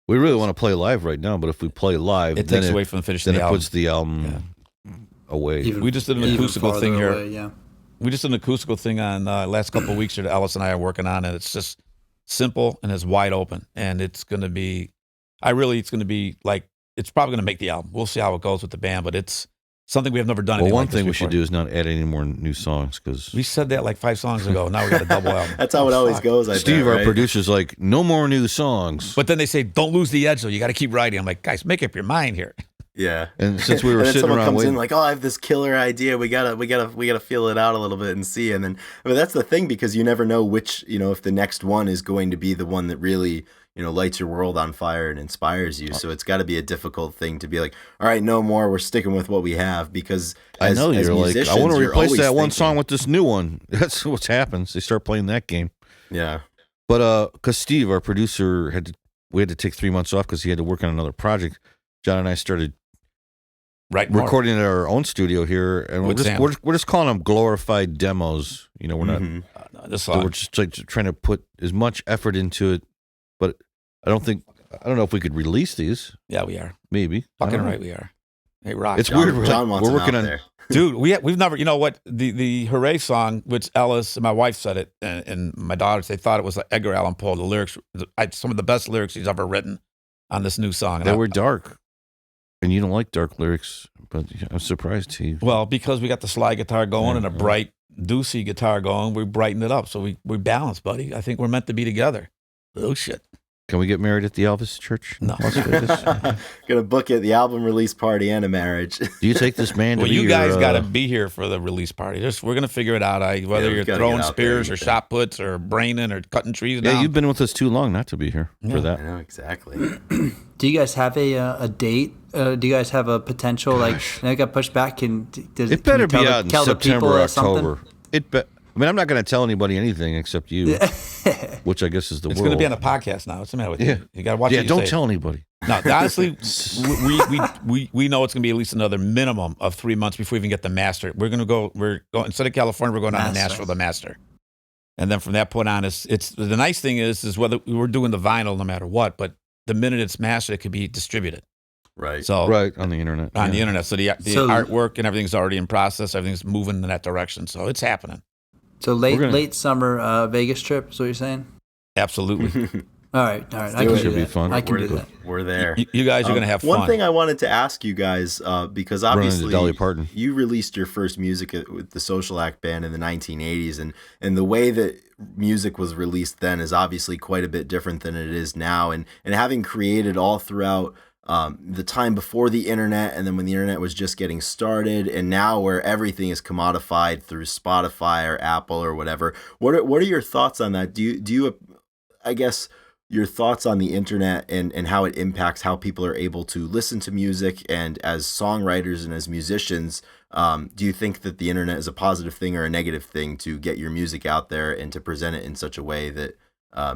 B: We really want to play live right now, but if we play live,
D: it takes away from the finish.
B: Then
D: the
B: it
D: album.
B: puts the album away.
D: We just did an acoustical thing here.
A: Away, yeah.
D: We just did an acoustical thing on last couple of weeks here that Ellis and I are working on, and it's just simple and it's wide open, and it's going to be. It's going to be like. It's probably going to make the album. We'll see how it goes with the band, but it's something we have never done.
B: Well, one thing we should do is not add any more new songs, because
D: we said that like 5 songs ago. Now we got a double album.
C: That's how it always goes.
B: Steve, our producer's like, no more new songs.
D: But then they say, don't lose the edge, though. You got to keep writing. I'm like, guys, make up your mind here.
C: Yeah.
B: And since we were
C: and then
B: sitting
C: someone
B: around
C: comes
B: waiting,
C: in like, oh, I have this killer idea. We gotta feel it out a little bit and see. And then, I mean, that's the thing, because you never know which, if the next one is going to be the one that really, lights your world on fire and inspires you. So it's got to be a difficult thing to be like, all right, no more. We're sticking with what we have, because as,
B: I know you're like, I want to replace that one song with this new one. That's what happens. They start playing that game.
C: Yeah.
B: But because Steve, our producer, we had to take 3 months off because he had to work on another project. John and I started recording in our own studio here, and we're just calling them glorified demos. We're not. We're just like trying to put as much effort into it, but I don't know if we could release these.
D: Yeah, we are.
B: Maybe.
D: Fucking right, we are. Hey, Rock.
B: It's weird.
C: John wants
B: we're working on
C: there.
D: Dude, we've never. You know what? The Hooray song, which Ellis and my wife said it, and my daughters, they thought it was like Edgar Allan Poe. The lyrics, some of the best lyrics he's ever written on this new song.
B: They were dark. And you don't like dark lyrics, but I'm surprised to you.
D: Well, because we got the slide guitar going and a bright, deucey guitar going, we brightened it up. So we balanced, buddy. I think we're meant to be together. Oh, shit.
B: Can we get married at the Elvis Church?
D: No.
C: Gonna book it, the album release party and a marriage.
B: Do you take this man to
D: well,
B: be
D: you guys got to be here for the release party. We're going to figure it out. Whether you're throwing spears or shot puts or braining or cutting trees down.
B: Yeah, you've been with us too long not to be here for that.
C: I know, exactly.
A: Do you guys have a date? Do you guys have a potential, like, it got pushed back?
B: It better be out in September or October. I mean, I'm not going to tell anybody anything except you, which I guess is the world.
D: It's going to be on the podcast now. What's the matter with you? You got to watch it.
B: Yeah, don't tell anybody.
D: No, honestly, we know it's going to be at least another minimum of 3 months before we even get the master. We're going instead of California, we're going on to Nashville, the master. And then from that point on, it's the nice thing is whether we're doing the vinyl no matter what, but the minute it's mastered, it could be distributed.
C: Right.
D: So
B: right on the internet.
D: On the internet. So the artwork and everything's already in process. Everything's moving in that direction. So it's happening.
A: So late summer Vegas trip is what you're saying?
D: Absolutely.
A: All right. I can do that. Be fun. I can do that.
C: We're there.
D: You guys are going to have fun.
C: One thing I wanted to ask you guys, because obviously
B: Dolly Parton.
C: You released your first music with the Social Act Band in the 1980s, and the way that music was released then is obviously quite a bit different than it is now. And having created all throughout the time before the internet, and then when the internet was just getting started, and now where everything is commodified through Spotify or Apple or whatever, what are your thoughts on that? Do you I guess your thoughts on the internet and how it impacts how people are able to listen to music, and as songwriters and as musicians, do you think that the internet is a positive thing or a negative thing to get your music out there and to present it in such a way that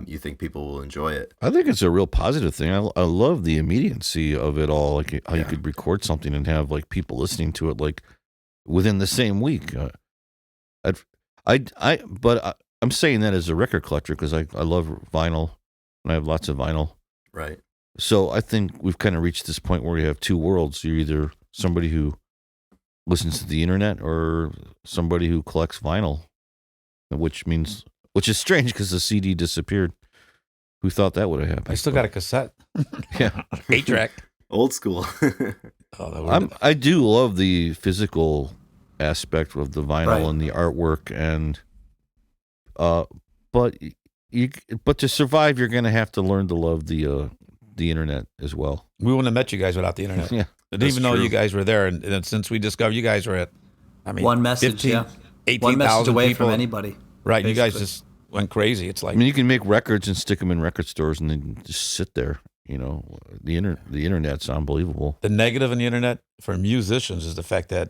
C: you think people will enjoy it.
B: I think it's a real positive thing. I love the immediacy of it all, like how you could record something and have like people listening to it like within the same week. I'm saying that as a record collector because I love vinyl and I have lots of vinyl.
C: Right.
B: So I think we've kind of reached this point where you have two worlds. You're either somebody who listens to the internet or somebody who collects vinyl, which is strange because the CD disappeared. Who thought that would have happened?
D: I still got a cassette.
B: Yeah.
D: 8-track.
C: Old school.
B: I do love the physical aspect of the vinyl and the artwork, and but to survive, you're going to have to learn to love the internet as well.
D: We wouldn't have met you guys without the internet.
B: Yeah,
D: I didn't even know you guys were there, and since we discovered you guys were at,
A: one message,
D: 18,000
A: one message away
D: people.
A: from anybody.
D: Right,
A: basically.
D: you guys just went crazy. It's like,
B: I mean, you can make records and stick them in record stores and then just sit there. You know, the internet's unbelievable.
D: The negative in the internet for musicians is the fact that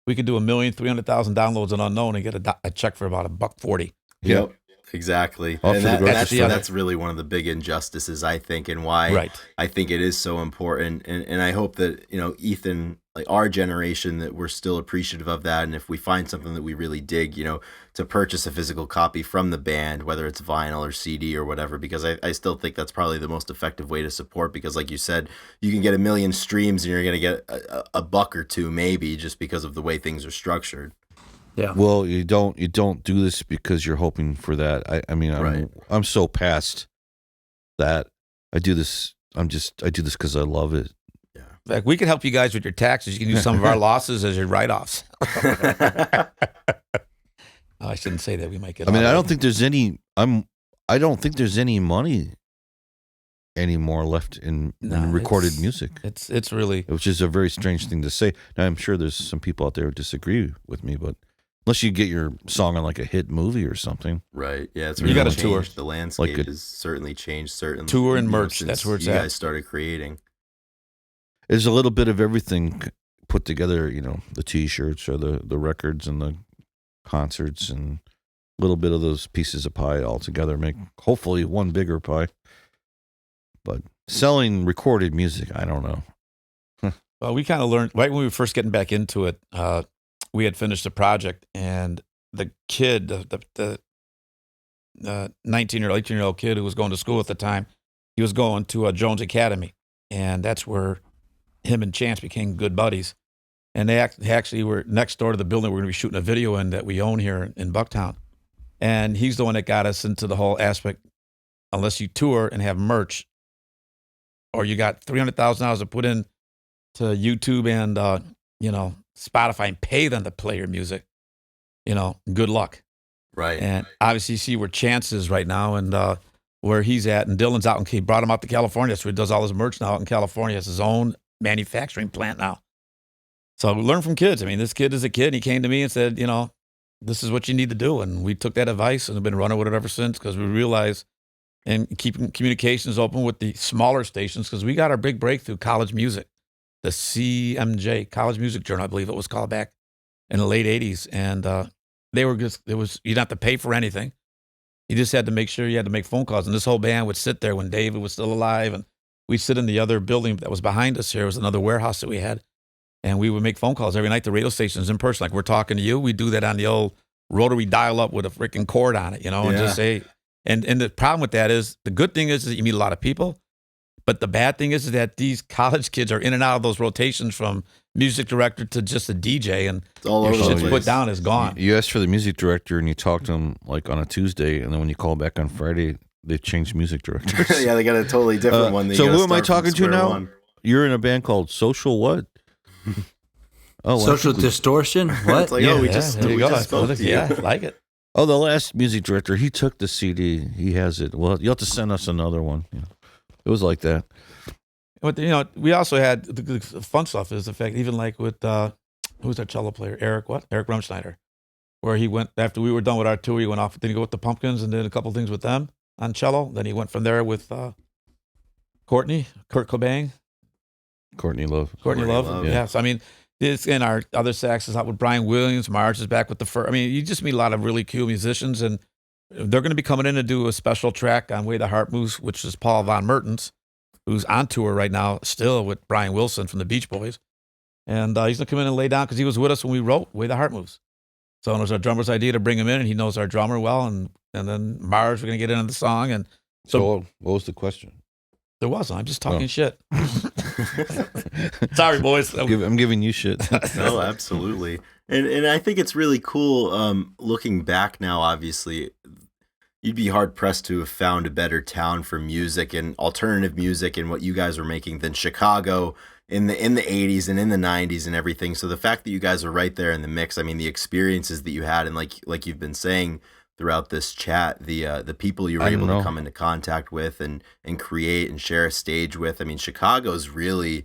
D: we could do 1,300,000 downloads on Unknown and get a check for about $1.40.
C: Yep. Exactly. And that's really one of the big injustices, I think, and why I think it is so important. And I hope that, Ethan, like our generation, that we're still appreciative of that. And if we find something that we really dig, to purchase a physical copy from the band, whether it's vinyl or CD or whatever, because I still think that's probably the most effective way to support, because like you said, you can get 1 million streams and you're going to get a buck or two maybe just because of the way things are structured.
A: Yeah.
B: Well, you don't do this because you're hoping for that. I'm so past that. I do this because I love it.
D: Yeah. In fact, we can help you guys with your taxes. You can use some of our losses as your write-offs. I shouldn't say that. We might get.
B: I don't think there's any. I don't think there's any money anymore left in recorded music.
D: It's really,
B: which is a very strange thing to say. Now I'm sure there's some people out there who disagree with me, but. Unless you get your song on like a hit movie or something.
C: Right. Yeah. It's
D: really
C: you got
D: to tour.
C: The landscape has certainly changed. Certainly.
D: Tour and merch. That's where it's
C: you
D: at.
C: You guys started creating.
B: There's a little bit of everything put together, the T-shirts or the records and the concerts and a little bit of those pieces of pie all together make hopefully one bigger pie. But selling recorded music, I don't know.
D: Well, we kind of learned right when we were first getting back into it. We had finished the project, and the kid, the 19-year-old, 18-year-old kid who was going to school at the time, he was going to Jones Academy, and that's where him and Chance became good buddies. And they actually were next door to the building we're going to be shooting a video in that we own here in Bucktown. And he's the one that got us into the whole aspect, unless you tour and have merch, or you got $300,000 to put in to YouTube and, Spotify and pay them to play your music, good luck.
C: Right.
D: And obviously you see where Chance is right now and where he's at. And Dylan's out, and he brought him out to California. So he does all his merch now out in California. He has his own manufacturing plant now. So we learn from kids. I mean, this kid is a kid. And he came to me and said, this is what you need to do. And we took that advice and have been running with it ever since, because we realized, and keeping communications open with the smaller stations, because we got our big breakthrough, college music. The CMJ, College Music Journal, I believe it was called, back in the late 80s. And they were just, you didn't have to pay for anything. You just had to make sure you had to make phone calls. And this whole band would sit there when David was still alive. And we'd sit in the other building that was behind us here. It was another warehouse that we had. And we would make phone calls every night to radio stations in person. Like we're talking to you. We do that on the old rotary dial-up with a freaking cord on it, and just say. And the problem with that is, the good thing is that you meet a lot of people. But the bad thing is that these college kids are in and out of those rotations from music director to just a DJ, and
C: it's all over the place.
D: Put down is gone.
B: You ask for the music director and you talk to them like on a Tuesday, and then when you call back on Friday, they've changed music directors.
C: Yeah, they got a totally different one.
B: So who am I talking to now? You're in a band called Social what?
A: Social Distortion? What?
C: It's like, we just spoke to you.
D: Yeah, I like it.
B: Oh, the last music director, he took the CD. He has it. Well, you'll have to send us another one. It was like that.
D: But, we also had the fun stuff is the fact, even like with, who's our cello player? Eric Rumschneider, where he went, after we were done with our tour, he went off, then he go with the Pumpkins and did a couple things with them on cello. Then he went from there with Kurt Cobain.
B: Courtney Love.
D: Yeah. So, I mean, this, and our other sax is out with Brian Williams. Marge is back with the you just meet a lot of really cool musicians, and they're going to be coming in to do a special track on Way the Heart Moves, which is Paul Von Mertens, who's on tour right now still with Brian Wilson from the Beach Boys. And he's going to come in and lay down because he was with us when we wrote Way the Heart Moves. So it was our drummer's idea to bring him in, and he knows our drummer well. And then Mars, we're going to get into the song. And
B: so what was the question?
D: There wasn't. I'm just talking shit. Sorry, boys.
B: I'm giving you shit.
C: No, absolutely. And I think it's really cool looking back now, obviously. You'd be hard-pressed to have found a better town for music and alternative music and what you guys were making than Chicago in the 80s and in the 90s and everything. So the fact that you guys are right there in the mix, I mean, the experiences that you had, and like you've been saying throughout this chat, the people you were able to come into contact with and create and share a stage with. I mean, Chicago's really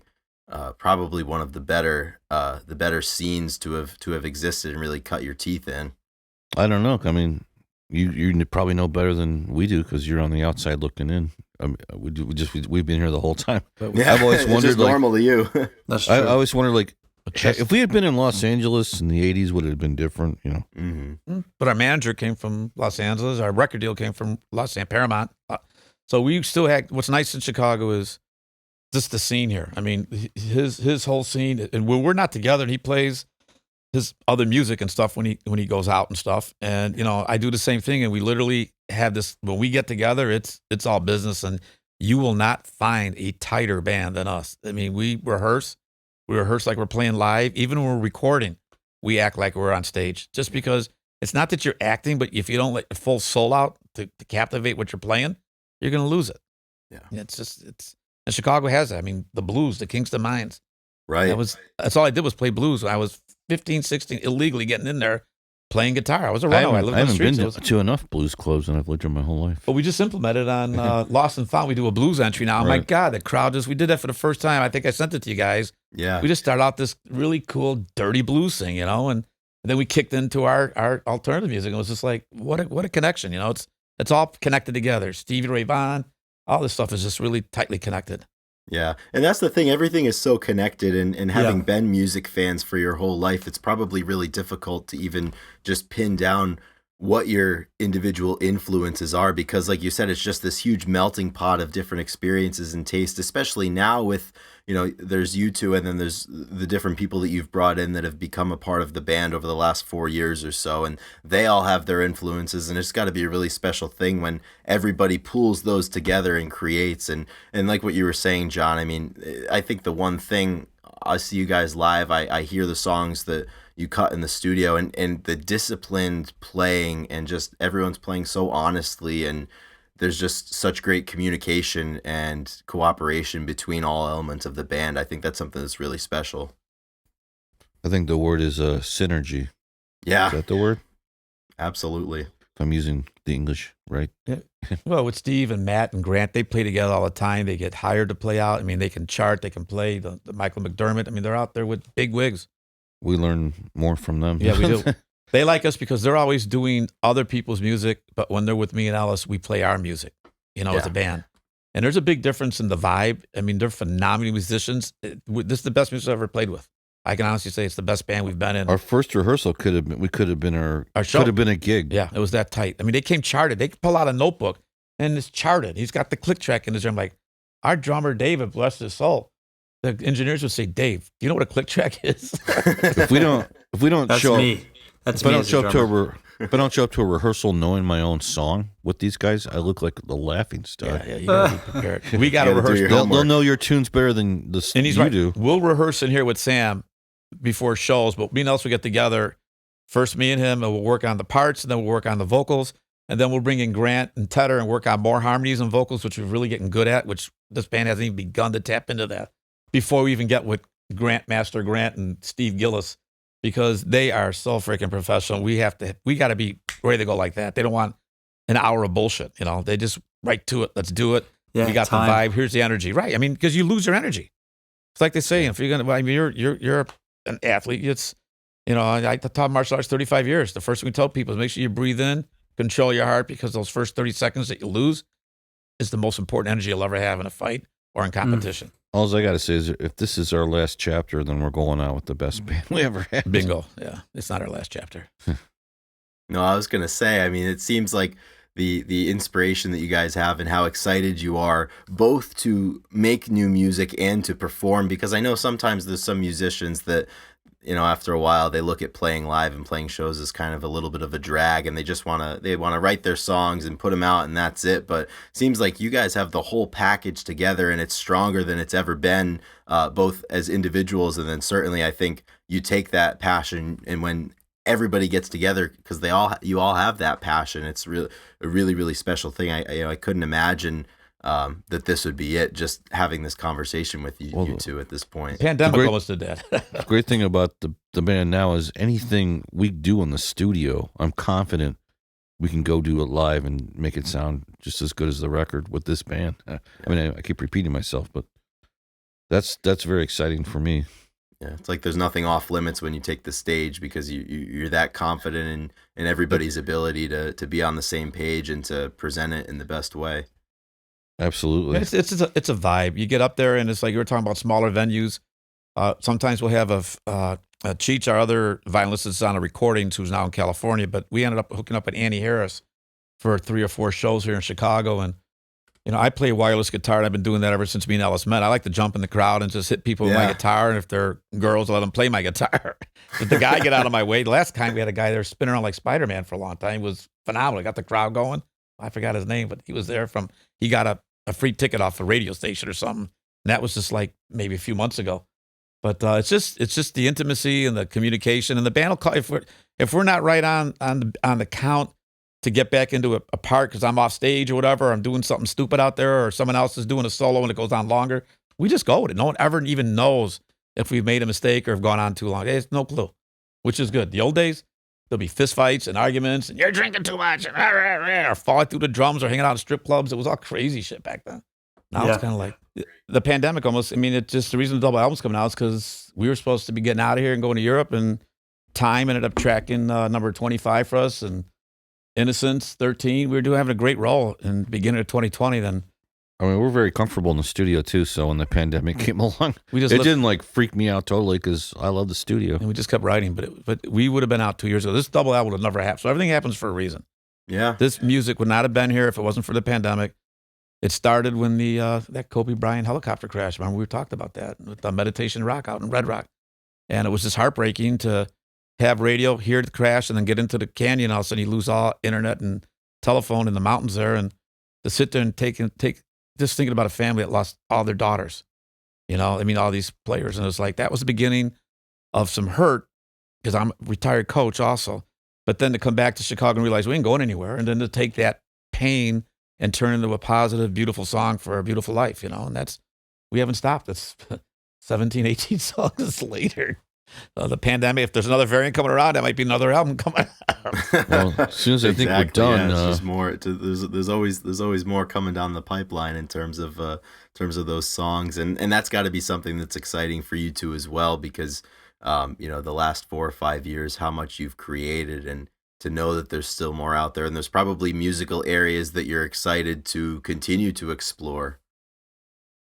C: probably one of the better scenes to have existed and really cut your teeth in.
B: I don't know. I mean, you probably know better than we do because you're on the outside looking in. We've been here the whole time.
C: Yeah,
B: I've always wondered,
C: it's just normal to you.
A: That's true.
B: I always wondered, like, if we had been in Los Angeles in the 80s, would it have been different, you know?
C: Mm-hmm.
D: But our manager came from Los Angeles. Our record deal came from Los Angeles, Paramount. So we still had, what's nice in Chicago is just the scene here. I mean, his whole scene, and when we're not together and he plays his other music and stuff when he goes out and stuff. And, you know, I do the same thing, and we literally have this, when we get together, it's all business, and you will not find a tighter band than us. I mean, we rehearse like we're playing live. Even when we're recording, we act like we're on stage, just because it's not that you're acting, but if you don't let your full soul out to captivate what you're playing, you're going to lose it.
C: Yeah.
D: And Chicago has that. I mean, the blues, the Kingston Mines.
C: Right.
D: That's all I did was play blues when I was 15, 16, illegally getting in there playing guitar. I was a runaway. I
B: haven't been to enough blues clubs, and I've lived here my whole life.
D: But we just implemented on Lost and Found. We do a blues entry now. Right. My God, the crowd we did that for the first time. I think I sent it to you guys.
C: Yeah.
D: We just started out this really cool, dirty blues thing, you know, and then we kicked into our alternative music. It was just like, what a connection, you know. It's all connected together. Stevie Ray Vaughan, all this stuff is just really tightly connected.
C: Yeah. And that's the thing. Everything is so connected, and having been music fans for your whole life, it's probably really difficult to even just pin down what your individual influences are, because like you said, it's just this huge melting pot of different experiences and taste, especially now with, you know, there's you two, and then there's the different people that you've brought in that have become a part of the band over the last 4 years or so, and they all have their influences, and it's got to be a really special thing when everybody pulls those together and creates. And like what you were saying, John, I mean, I think the one thing, I see you guys live, I hear the songs that you cut in the studio, and the disciplined playing, and just everyone's playing so honestly, and there's just such great communication and cooperation between all elements of the band. I think that's something that's really special.
B: I think the word is synergy.
C: Yeah.
B: Is that the word?
C: Absolutely.
B: If I'm using the English right.
D: Yeah. Well, with Steve and Matt and Grant, they play together all the time. They get hired to play out. I mean, they can chart, they can play. The Michael McDermott, I mean, they're out there with big wigs.
B: We learn more from them.
D: Yeah, we do. They like us because they're always doing other people's music, but when they're with me and Ellis, we play our music, you know, as a band. And there's a big difference in the vibe. I mean, they're phenomenal musicians. This is the best music I've ever played with. I can honestly say it's the best band we've been in.
B: Our first rehearsal could have been our show. Could have been a gig.
D: Yeah, it was that tight. I mean, they came charted. They could pull out a notebook and it's charted. He's got the click track in his drum. Like, our drummer, David, bless his soul. The engineers would say, Dave, do you know what a click track is?
B: If we don't
A: That's
B: show
A: me.
B: up,
A: That's
B: if I
A: me.
B: don't show up to a rehearsal knowing my own song with these guys, I look like the laughing stock.
D: Yeah, you gotta be prepared. We gotta rehearse.
B: They'll know your tunes better than you do.
D: We'll rehearse in here with Sam before shows, but me and Ellis will get together. First, me and him, and we'll work on the parts, and then we'll work on the vocals, and then we'll bring in Grant and Tedder and work on more harmonies and vocals, which we're really getting good at, which this band hasn't even begun to tap into that before we even get with Master Grant and Steve Gillis, because they are so freaking professional. We got to be ready to go like that. They don't want an hour of bullshit, you know. They just right to it. Let's do it.
A: Yeah,
D: we got the vibe. Here's the energy, right? I mean, because you lose your energy. It's like they say, if you're gonna, I mean, you're an athlete. It's, you know, I taught martial arts 35 years. The first thing we tell people is make sure you breathe in, control your heart, because those first 30 seconds that you lose is the most important energy you'll ever have in a fight or in competition.
B: All I got to say is, if this is our last chapter, then we're going out with the best band we ever had.
D: Bingo. Yeah, it's not our last chapter.
C: No, I was going to say, I mean, it seems like the inspiration that you guys have and how excited you are both to make new music and to perform, because I know sometimes there's some musicians that, after a while they look at playing live and playing shows as kind of a little bit of a drag, and they just want to write their songs and put them out and that's it. But it seems like you guys have the whole package together, and it's stronger than it's ever been, both as individuals, and then certainly I think you take that passion, and when everybody gets together, because you all have that passion, it's really a really special thing. I couldn't imagine that this would be it, just having this conversation with you two at this point.
D: Pandemic almost did that.
B: The great thing about the band now is anything we do in the studio, I'm confident we can go do it live and make it sound just as good as the record with this band. I mean, I keep repeating myself, but that's very exciting for me.
C: Yeah, it's like there's nothing off limits when you take the stage, because you're that confident in everybody's ability to be on the same page and to present it in the best way.
B: Absolutely.
D: It's a vibe. You get up there, and it's like you were talking about smaller venues. Sometimes we'll have Cheech, our other violinist, is on a recording, who's now in California, but we ended up hooking up with Annie Harris for 3 or 4 shows here in Chicago. And I play wireless guitar, and I've been doing that ever since me and Ellis met. I like to jump in the crowd and just hit people with my guitar, and if they're girls, I'll let them play my guitar. But the guy get out of my way. The last time we had a guy there spinning around like Spider-Man for a long time. It was phenomenal. Got the crowd going. I forgot his name, but he was there he got a free ticket off a radio station or something. And that was just like maybe a few months ago. But it's just the intimacy and the communication, and the band will call if we're not right on the count to get back into a part, because I'm off stage or whatever, or I'm doing something stupid out there, or someone else is doing a solo and it goes on longer, we just go with it. No one ever even knows if we've made a mistake or have gone on too long. There's no clue, which is good. The old days, there'll be fist fights and arguments, and you're drinking too much, and or falling through the drums, or hanging out in strip clubs. It was all crazy shit back then. Now it's kind of like the pandemic almost. I mean, it's just the reason the double album's coming out is because we were supposed to be getting out of here and going to Europe, and Time ended up tracking number 25 for us, and Innocence 13. We were having a great roll in the beginning of 2020 then.
B: I mean, we're very comfortable in the studio too, so when the pandemic came along, it didn't like freak me out totally, because I love the studio.
D: And we just kept writing, but we would have been out 2 years ago. This double album would have never happened. So everything happens for a reason.
C: Yeah.
D: This music would not have been here if it wasn't for the pandemic. It started when that Kobe Bryant helicopter crash. Remember, we talked about that with the Meditation Rock out in Red Rock. And it was just heartbreaking to have radio, hear the crash, and then get into the canyon. All of a sudden, you lose all internet and telephone in the mountains there. And to sit there and take just thinking about a family that lost all their daughters, all these players. And it was like, that was the beginning of some hurt, because I'm a retired coach also. But then to come back to Chicago and realize we ain't going anywhere, and then to take that pain and turn it into a positive, beautiful song for a beautiful life, and we haven't stopped. It's 17, 18 songs later. The pandemic, if there's another variant coming around, that might be another album coming out.
B: Well, as soon as I think we're done,
C: it's just more. There's always more coming down the pipeline in terms of those songs, and that's got to be something that's exciting for you two as well, because the last 4 or 5 years, how much you've created, and to know that there's still more out there, and there's probably musical areas that you're excited to continue to explore.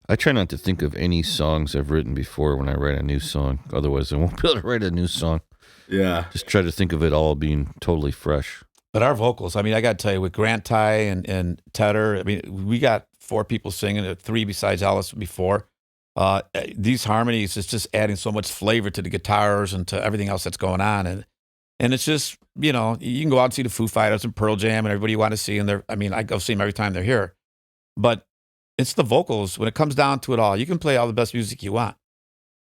B: I try not to think of any songs I've written before when I write a new song. Otherwise, I won't be able to write a new song.
C: Yeah.
B: Just try to think of it all being totally fresh.
D: But our vocals, I mean, I got to tell you, with Grant Ty and Tedder, I mean, we got 4 people singing, 3 besides Ellis before. These harmonies is just adding so much flavor to the guitars and to everything else that's going on. And it's just, you can go out and see the Foo Fighters and Pearl Jam and everybody you want to see. And I go see them every time they're here. But it's the vocals. When it comes down to it all, you can play all the best music you want.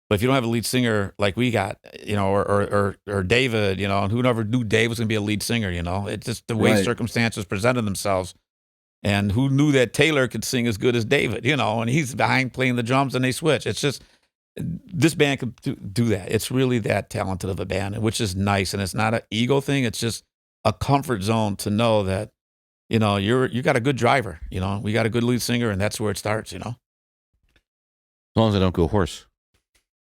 D: But if you don't have a lead singer like we got, or David, and who never knew Dave was going to be a lead singer, it's just the way circumstances presented themselves. And who knew that Taylor could sing as good as David, and he's behind playing the drums and they switch. It's just, this band could do that. It's really that talented of a band, which is nice. And it's not an ego thing. It's just a comfort zone to know that, you got a good driver, we got a good lead singer, and that's where it starts,
B: As long as I don't go hoarse.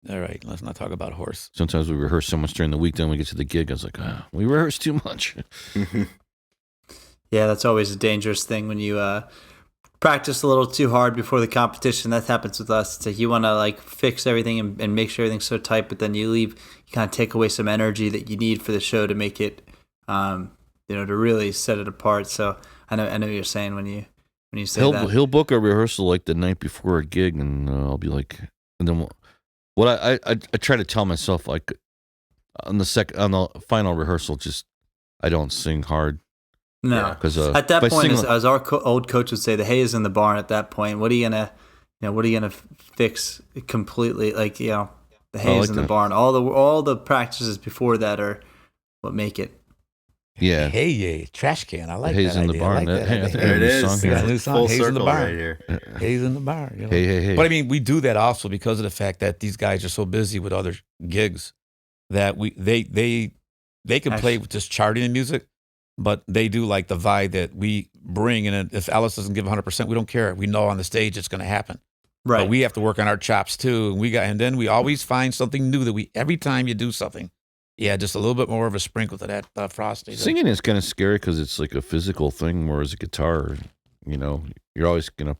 D: All right, let's not talk about horse.
B: Sometimes we rehearse so much during the week, then we get to the gig, I was like, we rehearse too much.
A: Yeah, that's always a dangerous thing when you practice a little too hard before the competition. That happens with us. It's like you want to fix everything and make sure everything's so tight, but then you kind of take away some energy that you need for the show to make it, to really set it apart. So I know what you're saying when you say that.
B: He'll book a rehearsal like the night before a gig, and I'll be like, and then what I try to tell myself, like on the final rehearsal, just I don't sing hard.
A: No,
B: because
A: at that point, as our old coach would say, the hay is in the barn. At that point, what are you gonna fix completely? Like, the hay is in the barn. All the practices before that are what make it.
B: Yeah.
D: Hey, trash can. I like
B: Hayes
D: that
B: in
D: idea.
B: the barn.
C: There it is.
D: We got a new song.
C: Full
D: Hayes in the
C: circle
D: barn.
C: right here.
D: Hayes in the barn.
B: Hey.
D: But I mean, we do that also because of the fact that these guys are so busy with other gigs that they can play with just charting music, but they do like the vibe that we bring. And if Ellis doesn't give 100%, we don't care. We know on the stage it's going to happen.
A: Right.
D: But we have to work on our chops too. And then we always find something new that every time you do something. Yeah, just a little bit more of a sprinkle to that frosty.
B: Singing is kind of scary because it's like a physical thing, whereas a guitar, you're always gonna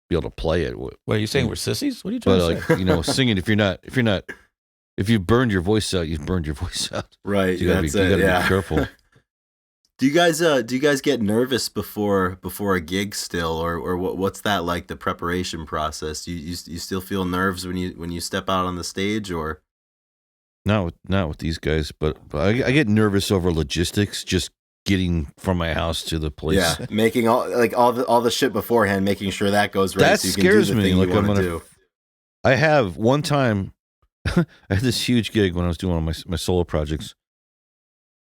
B: be able to play it.
D: What are you saying? We're sissies? What are you trying to say?
B: Singing. If you burned your voice out, you've burned your voice out.
C: Right.
B: So you gotta be careful.
C: Do you guys get nervous before a gig still, or what's that like, the preparation process? Do you still feel nerves when you step out on the stage, or?
B: Not with these guys, but I get nervous over logistics, just getting from my house to the place.
C: Yeah, making all the shit beforehand, making sure that goes right.
B: That
C: so you
B: scares
C: can do the
B: me.
C: thing
B: Like
C: you want to do.
B: I have one time, I had this huge gig when I was doing one of my solo projects.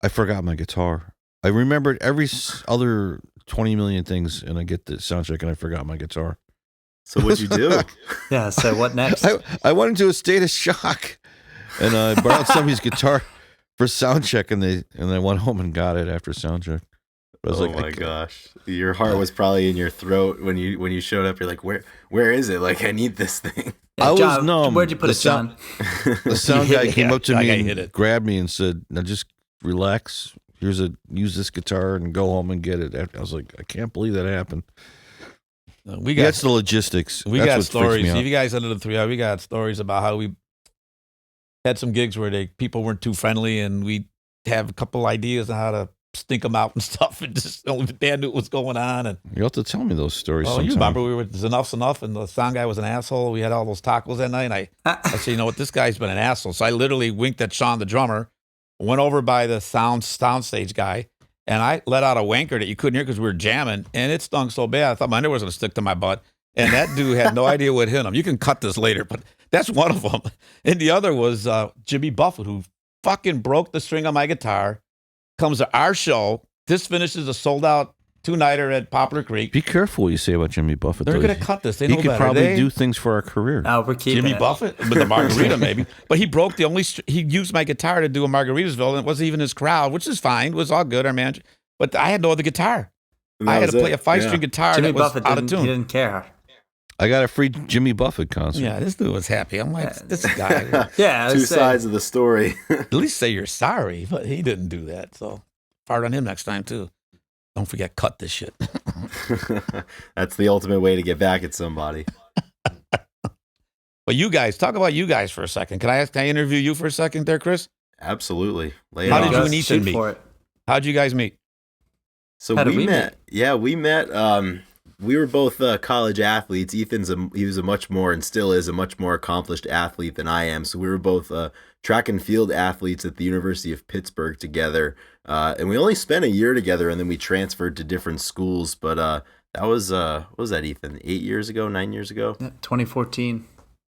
B: I forgot my guitar. I remembered every other 20 million things, and I get the sound check, and I forgot my guitar.
C: So what'd you do?
A: Yeah. So what next?
B: I went into a state of shock. And I borrowed somebody's guitar for sound check, and I went home and got it after sound check. I was
C: my gosh, your heart was probably in your throat when you showed up. You're like, where is it? Like, I need this thing.
A: Yeah,
B: I was
A: John,
B: numb.
A: Where'd you put it, John?
B: The sound guy came up to me and
D: hit it.
B: grabbed me and said, "Now just relax. Use this guitar and go home and get it." I was like, I can't believe that happened. That's the logistics.
D: We
B: That's
D: got
B: what
D: stories.
B: freaks me out.
D: If you guys under the 3 hour, we got stories about how we had some gigs where people weren't too friendly, and we have a couple ideas on how to stink them out and stuff, and just only the band knew what was going on. And
B: You have to tell me those stories.
D: you remember we were Enough's Enough, and the sound guy was an asshole. We had all those tacos that night. And I said, you know what, this guy's been an asshole. So I literally winked at Sean, the drummer, went over by the sound stage guy, and I let out a wanker that you couldn't hear because we were jamming, and it stunk so bad I thought my underwear was going to stick to my butt. And that dude had no idea what hit him. You can cut this later, but that's one of them. And the other was Jimmy Buffett, who fucking broke the string on my guitar, comes to our show. This finishes a sold-out 2-nighter at Poplar Creek.
B: Be careful what you say about Jimmy Buffett.
D: They're going to cut this. They
B: he
D: know
B: could
D: better.
B: probably do things for our career.
A: No, we're keeping
D: Jimmy
A: it.
D: Buffett with the margarita, maybe. But he broke the only. He used my guitar to do a Margaritaville, and it wasn't even his crowd, which is fine. It was all good. Our manager, but I had no other guitar. I had to play a 5-string guitar
A: Jimmy
D: that was
A: Buffett
D: out of tune.
A: He didn't care.
B: I got a free Jimmy Buffett concert.
D: Yeah, this dude was happy. I'm like, this guy.
A: Yeah,
C: Two sides of the story.
D: At least say you're sorry, but he didn't do that. So fart on him next time too. Don't forget, cut this shit.
C: That's the ultimate way to get back at somebody.
D: But you guys, talk about you guys for a second. Can I interview you for a second there, Chris?
C: Absolutely. Lay it
D: How
C: on.
D: did you and Ethan meet? How'd you guys meet?
C: So we met. Yeah, we met. We were both college athletes. He was a much more, and still is, a much more accomplished athlete than I am. So we were both track and field athletes at the University of Pittsburgh together. And we only spent a year together, and then we transferred to different schools. But that was, what was that, Ethan? 9 years ago?
A: 2014.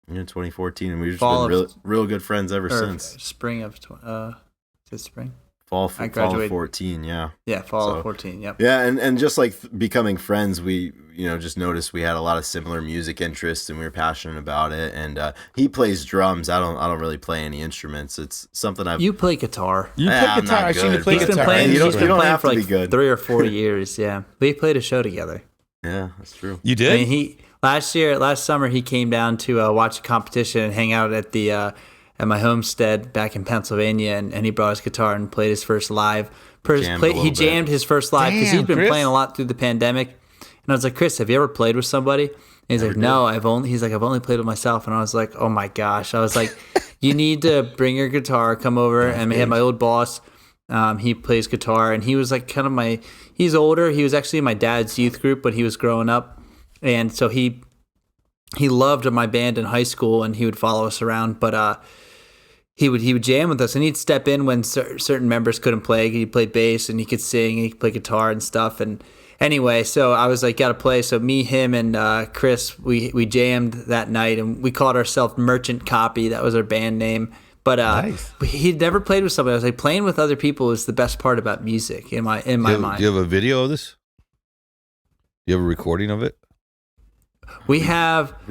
C: Yeah, 2014. And we've just been real good friends ever since.
A: Spring of, is it spring?
C: Fall of 14, yeah.
A: Yeah, fall of 14, yep.
C: Yeah, and just like becoming friends, we, just noticed we had a lot of similar music interests, and we were passionate about it. And he plays drums. I don't really play any instruments. It's something
A: You play guitar.
D: You play guitar. I've seen you play guitar.
C: You don't have
A: for
C: to
A: like
C: be good.
A: 3 or 4 years, yeah. We played a show together.
C: Yeah, that's true.
D: You did?
A: I mean, last summer, he came down to watch a competition and hang out at the at my homestead back in Pennsylvania, and he brought his guitar and played his first live. He jammed his first live because he's been playing a lot through the pandemic. And I was like, Chris, have you ever played with somebody? And he's like, no, I've only played with myself. And I was like, oh my gosh. I was like, you need to bring your guitar, come over. And we had my old boss He plays guitar, and he was like kind of he's older. He was actually in my dad's youth group when he was growing up. And so he loved my band in high school, and he would follow us around, but he would jam with us, and he'd step in when certain members couldn't play. He played bass, and he could sing, and he could play guitar and stuff. And anyway, so I was like, gotta play. So me, him, and Chris, we jammed that night, and we called ourselves Merchant Copy. That was our band name. But
D: Nice.
A: he'd never played with somebody. I was like, playing with other people is the best part about music in my mind.
B: Do you have a video of this? Do you have a recording of it?
A: We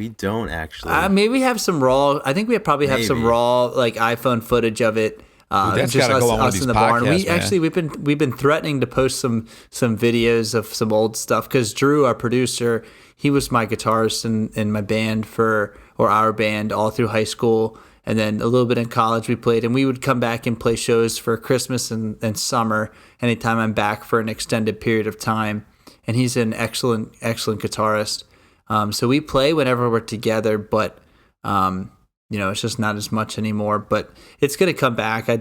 C: don't actually.
A: maybe we have some raw. I think we probably have some
C: Maybe.
A: raw like iPhone footage of it.
D: that's
A: just
D: gotta go on one of
A: us
D: these
A: in the barn.
D: podcasts, man.
A: We've been threatening to post some videos of some old stuff because Drew, our producer, he was my guitarist in my band our band all through high school, and then a little bit in college we played, and we would come back and play shows for Christmas and summer anytime I'm back for an extended period of time. And he's an excellent guitarist. So we play whenever we're together, but it's just not as much anymore. But it's gonna come back. I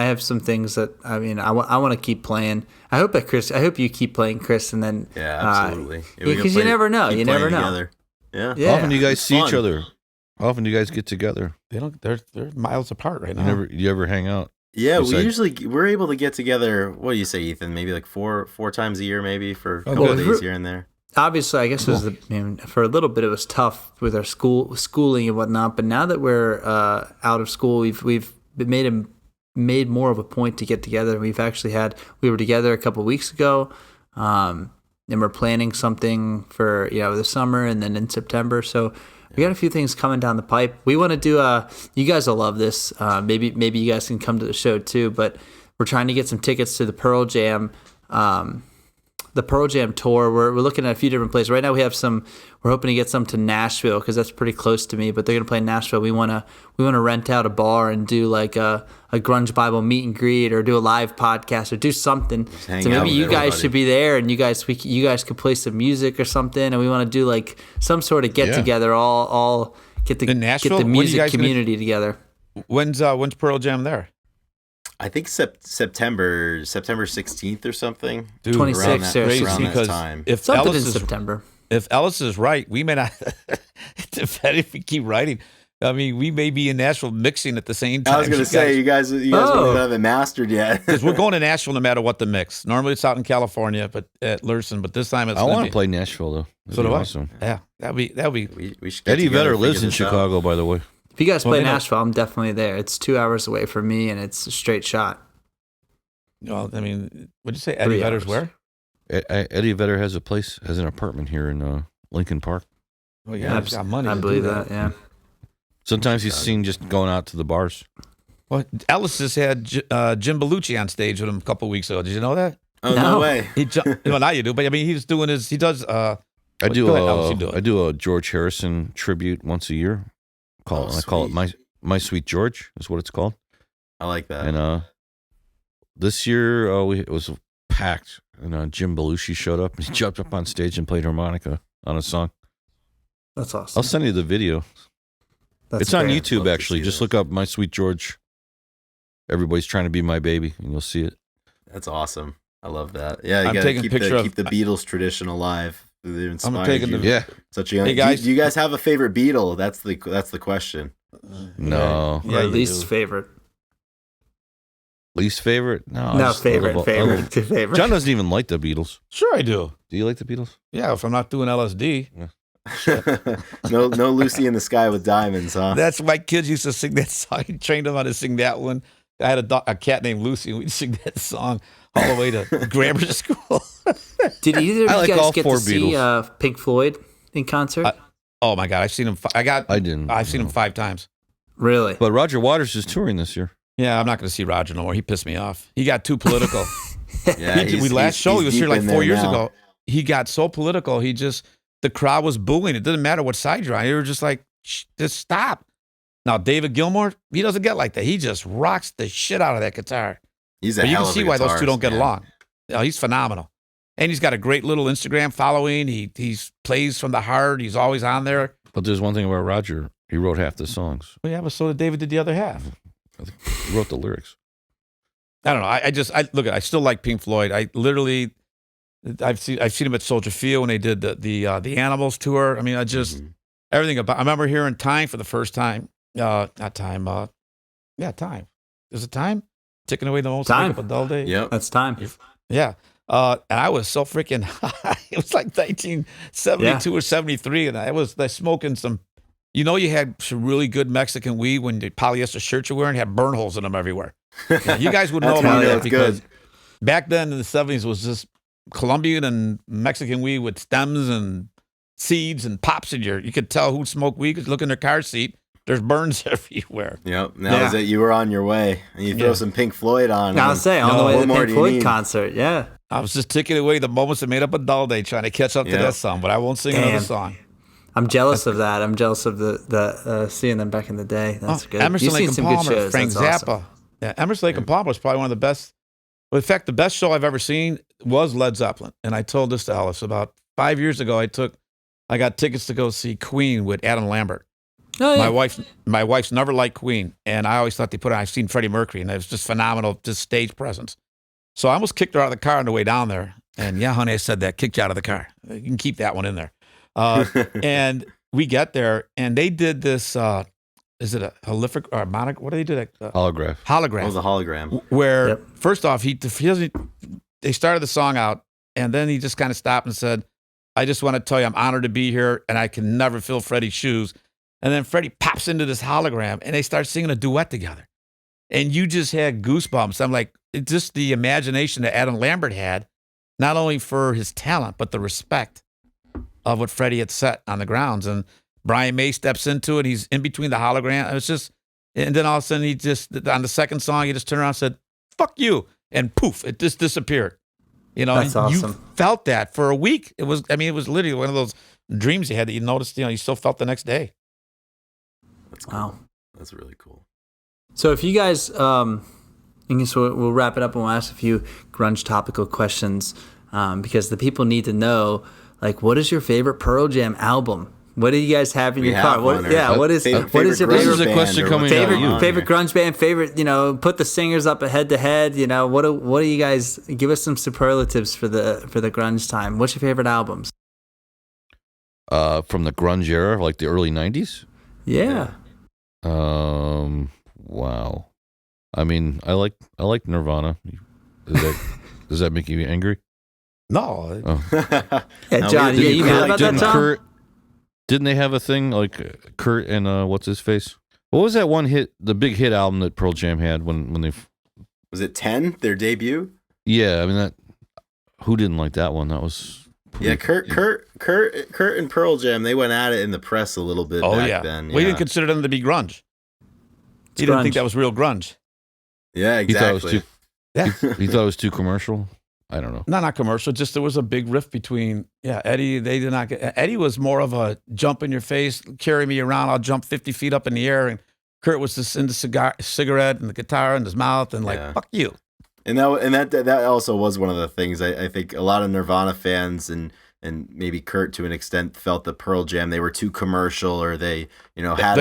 A: have some things that I want to keep playing. I hope you keep playing, Chris, and then
C: absolutely.
A: because you never know. You never know.
C: Together. Yeah.
A: Yeah.
B: How often do you guys see
C: fun.
B: each other? How often do you guys get together?
D: They're miles apart right now.
B: You ever hang out?
C: Yeah,
B: Besides-
C: we're able to get together. What do you say, Ethan? Maybe like four times a year, maybe for a couple
A: Well,
C: of days here and there.
A: Obviously, I guess for a little bit it was tough with our schooling and whatnot. But now that we're out of school, we've made more of a point to get together. We were together a couple of weeks ago, and we're planning something for the summer and then in September. So we got a few things coming down the pipe. We want to do you guys will love this. Maybe you guys can come to the show too. But we're trying to get some tickets to the Pearl Jam. The Pearl Jam tour. We're looking at a few different places right now. We're hoping to get some to Nashville because that's pretty close to me. But they're gonna play in Nashville. We wanna rent out a bar and do like a Grunge Bible meet and greet, or do a live podcast, or do something.
C: hang
A: So
C: out
A: maybe
C: with
A: you guys
C: everybody.
A: should be there, and you guys could play some music or something. And we want to do like some sort of get together. All get
D: In Nashville?
A: the
D: When are you
A: music
D: guys gonna-
A: community together.
D: When's Pearl Jam there?
C: I think September 16th or something.
D: Dude,
A: 26th or
D: crazy
C: around that
D: because
C: time.
D: if
A: Something
D: Ellis
A: in
D: is
A: September.
D: if Ellis is right, we may not. If we keep writing, I mean, we may be in Nashville mixing at the same time.
C: I was going to say, you guys
A: Oh.
C: haven't mastered yet.
D: because we're going to Nashville no matter what the mix. Normally it's out in California, but at Lurson. But this time it's.
B: I
D: gonna
B: want
D: be-
B: to play Nashville though. That'd
D: So
B: be
D: do I.
B: awesome.
D: Yeah, that'd be.
C: We should get
B: Eddie
C: together,
B: Vedder
C: figure
B: lives in
C: this out.
B: Chicago, by the way.
A: If you guys
D: Well,
A: play
D: they know-
A: Nashville, I'm definitely there. It's 2 hours away from me, and it's a straight shot.
D: Well, I mean, what'd you say? Eddie
A: 3
D: Vedder's
A: hours.
D: where?
B: Eddie Vedder has an apartment here in Lincoln Park.
D: Oh yeah, he's got money.
A: I
D: to
A: believe
D: do
A: that. Yeah.
B: Sometimes he's seen just going out to the bars.
D: Well, Ellis just had Jim Belushi on stage with him a couple of weeks ago. Did you know that?
C: Oh,
A: No.
C: no way.
D: Well, now you do, but I mean, he's doing his. He does.
B: I
D: Go
B: do
D: ahead, Ellis, you do it.
B: I do a George Harrison tribute once a year. I call it
C: sweet.
B: my Sweet George is what it's called.
C: I like that.
B: And this year it was packed, and Jim Belushi showed up and he jumped up on stage and played harmonica on a song.
A: That's awesome.
B: I'll send you the video.
A: That's
B: It's on
A: fair.
C: Love
B: YouTube
C: to
B: actually.
C: see
B: Just
C: that.
B: look up My Sweet George. Everybody's trying to be my baby, and you'll see it.
C: That's awesome. I love that. Yeah, you
D: I'm
C: gotta
D: taking a
C: keep
D: picture
C: keep the Beatles tradition alive. They inspired
D: taking
C: you.
D: the-
B: Yeah.
C: Such a young.
D: Hey, guys.
C: Do you guys have a favorite Beatle? That's the question.
B: No.
A: Or at
D: you
A: least
D: do.
A: favorite.
B: Least favorite? No. I
A: No,
B: just- I love all-
A: favorite. Favorite.
B: John doesn't even like the Beatles.
D: Sure, I do.
B: Do you like the Beatles?
D: Yeah, if I'm not doing LSD.
C: no Lucy in the Sky with Diamonds, huh?
D: That's my kids used to sing that song. I trained them how to sing that one. I had a cat named Lucy, and we'd sing that song all the way to grammar school.
A: Did either of
B: I
A: you
B: like
A: guys
B: all
A: get
B: four
A: to see Pink Floyd in concert?
D: Oh my God, I've seen him.
B: I didn't.
D: I've seen him 5 times.
A: Really?
B: But Roger Waters is touring this year.
D: Yeah, I'm not going to see Roger no more. He pissed me off. He got too political.
C: Yeah,
D: Last show he was
C: deep
D: here like
C: in
D: 4
C: there
D: years
C: now.
D: ago. He got so political. The crowd was booing. It didn't matter what side you're on. They were just like, just stop. Now David Gilmour, he doesn't get like that. He just rocks the shit out of that guitar.
C: He's a
D: But you
C: hell
D: can
C: of
D: see
C: a
D: why those two
C: guitarist,
D: don't get
C: man.
D: along. Yeah, he's phenomenal. And he's got a great little Instagram following. He plays from the heart. He's always on there.
B: But there's one thing about Roger. He wrote half the songs.
D: Well, yeah, but so did David did the other half.
B: He wrote the lyrics.
D: I don't know. I still like Pink Floyd. I've seen them at Soldier Field when they did the Animals tour. I mean, everything about. I remember hearing Time for the first time. Not Time. Time. Is it Time? Ticking away the most.
A: Time.
D: Up a dull day.
A: Yep, that's Time.
D: Yeah. And I was so freaking high. It was like 1972 or 73, and I was smoking some. You know, you had some really good Mexican weed when the polyester shirts you're wearing had burn holes in them everywhere. Yeah, you guys would know about that because back then in the 70s was just Colombian and Mexican weed with stems and seeds and pops in you could tell who smoked weed because look in their car seat. There's burns everywhere.
C: Yep. That was it. You were on your way. And you throw some Pink Floyd on.
A: I was saying, on the way to the Pink Floyd concert. Yeah.
D: I was just ticking away the moments that made up a dull day trying to catch up to that song, but I won't sing another song.
A: I'm jealous of that. I'm jealous of the seeing them back in the day. That's good.
D: Emerson, Lake and Palmer,
A: shows.
D: Frank Zappa. Awesome. Yeah, Emerson, Lake and Palmer was probably one of the best. Well, in fact, the best show I've ever seen was Led Zeppelin. And I told this to Ellis about 5 years ago. I got tickets to go see Queen with Adam Lambert. Oh, yeah. My wife's never liked Queen, and I always thought I've seen Freddie Mercury, and it was just phenomenal, just stage presence. So I almost kicked her out of the car on the way down there. And yeah, honey, I said that, kicked you out of the car. You can keep that one in there. And we get there, and they did this. Is it a holographic or a monoc? What do they do?
B: Holograph.
C: It was a hologram.
D: Where first off, he doesn't. They started the song out, and then he just kind of stopped and said, "I just want to tell you, I'm honored to be here, and I can never fill Freddie's shoes." And then Freddie pops into this hologram, and they start singing a duet together, and you just had goosebumps. I'm like, it's just the imagination that Adam Lambert had, not only for his talent but the respect of what Freddie had set on the grounds. And Brian May steps into it. He's in between the hologram. It was just, and then all of a sudden he just, on the second song, he just turned around and said, "Fuck you." And poof, it just disappeared. You know,
A: that's awesome.
D: You felt that for a week. It was literally one of those dreams you had that you noticed, you still felt the next day.
C: That's cool. Wow. That's really cool.
A: So if you guys, I guess we'll wrap it up and we'll ask a few grunge topical questions because the people need to know, like, what is your favorite Pearl Jam album? What do you guys have in your car? What is your favorite?
B: This is a question coming out of you.
A: Favorite grunge band? Favorite? Put the singers up head to head. What do you guys give us some superlatives for the grunge time? What's your favorite albums?
B: From the grunge era, like the early '90s.
A: Yeah.
B: Wow. I mean, I like Nirvana. Does that make you angry?
D: No.
B: Oh.
A: Yeah, John. You mad about that, John?
B: Didn't they have a thing like Kurt and what's his face? What was that one hit? The big hit album that Pearl Jam had when they
C: was it 10? Their debut?
B: Yeah, I mean that. Who didn't like that one? That was.
C: Kurt and Pearl Jam, they went at it in the press a little bit back then.
D: Well, he didn't consider them to be grunge. He didn't think that was real grunge.
C: Yeah, exactly.
B: He thought it was too commercial. I don't know.
D: No, not commercial. Just there was a big rift between Eddie. They did not get. Eddie was more of a jump in your face, carry me around. I'll jump 50 feet up in the air. And Kurt was just into cigarette and the guitar in his mouth and fuck you.
C: And that also was one of the things I think a lot of Nirvana fans and maybe Kurt to an extent felt that Pearl Jam, they were too commercial, or they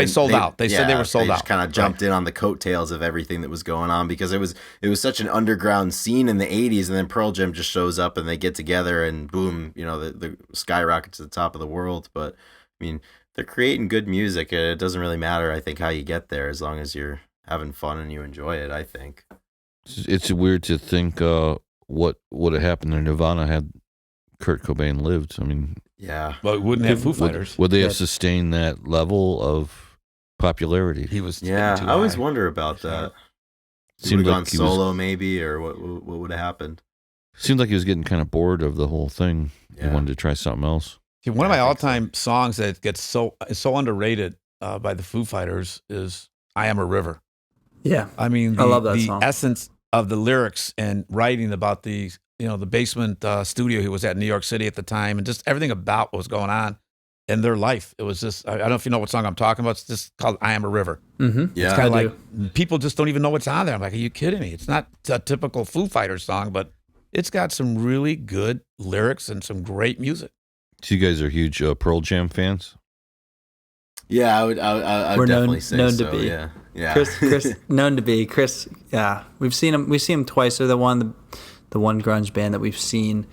D: sold out. They said they were sold out.
C: They just kind of jumped in on the coattails of everything that was going on because it was such an underground scene in the 80s, and then Pearl Jam just shows up and they get together and boom, the skyrocket to the top of the world. But I mean, they're creating good music. It doesn't really matter, I think, how you get there as long as you're having fun and you enjoy it, I think.
B: It's weird to think what would have happened if Nirvana had Kurt Cobain lived. I mean,
C: yeah.
D: Well, it wouldn't have Foo Fighters.
B: Would they have sustained that level of popularity?
D: He was.
C: Yeah, I always wonder about that. Seemed like gone solo, maybe, or what would have happened?
B: Seemed like he was getting kind of bored of the whole thing. Yeah. He wanted to try something else.
D: See, one of my all-time songs that gets so underrated by the Foo Fighters is "I Am a River."
A: Yeah,
D: I mean,
A: I love that song.
D: The essence of the lyrics and writing about the basement studio he was at in New York City at the time, and just everything about what was going on in their life. It was just, I don't know if you know what song I'm talking about. It's just called "I Am a River."
A: Mm-hmm.
C: Yeah,
D: it's kind of like people just don't even know what's on there. I'm like, are you kidding me? It's not a typical Foo Fighters song, but it's got some really good lyrics and some great music.
B: So you guys are huge Pearl Jam fans?
C: Yeah, I would definitely say
A: known
C: so.
A: to be.
C: Yeah.
A: Chris, known to be Chris. Yeah, we've seen him twice. They're the one grunge band that we've seen.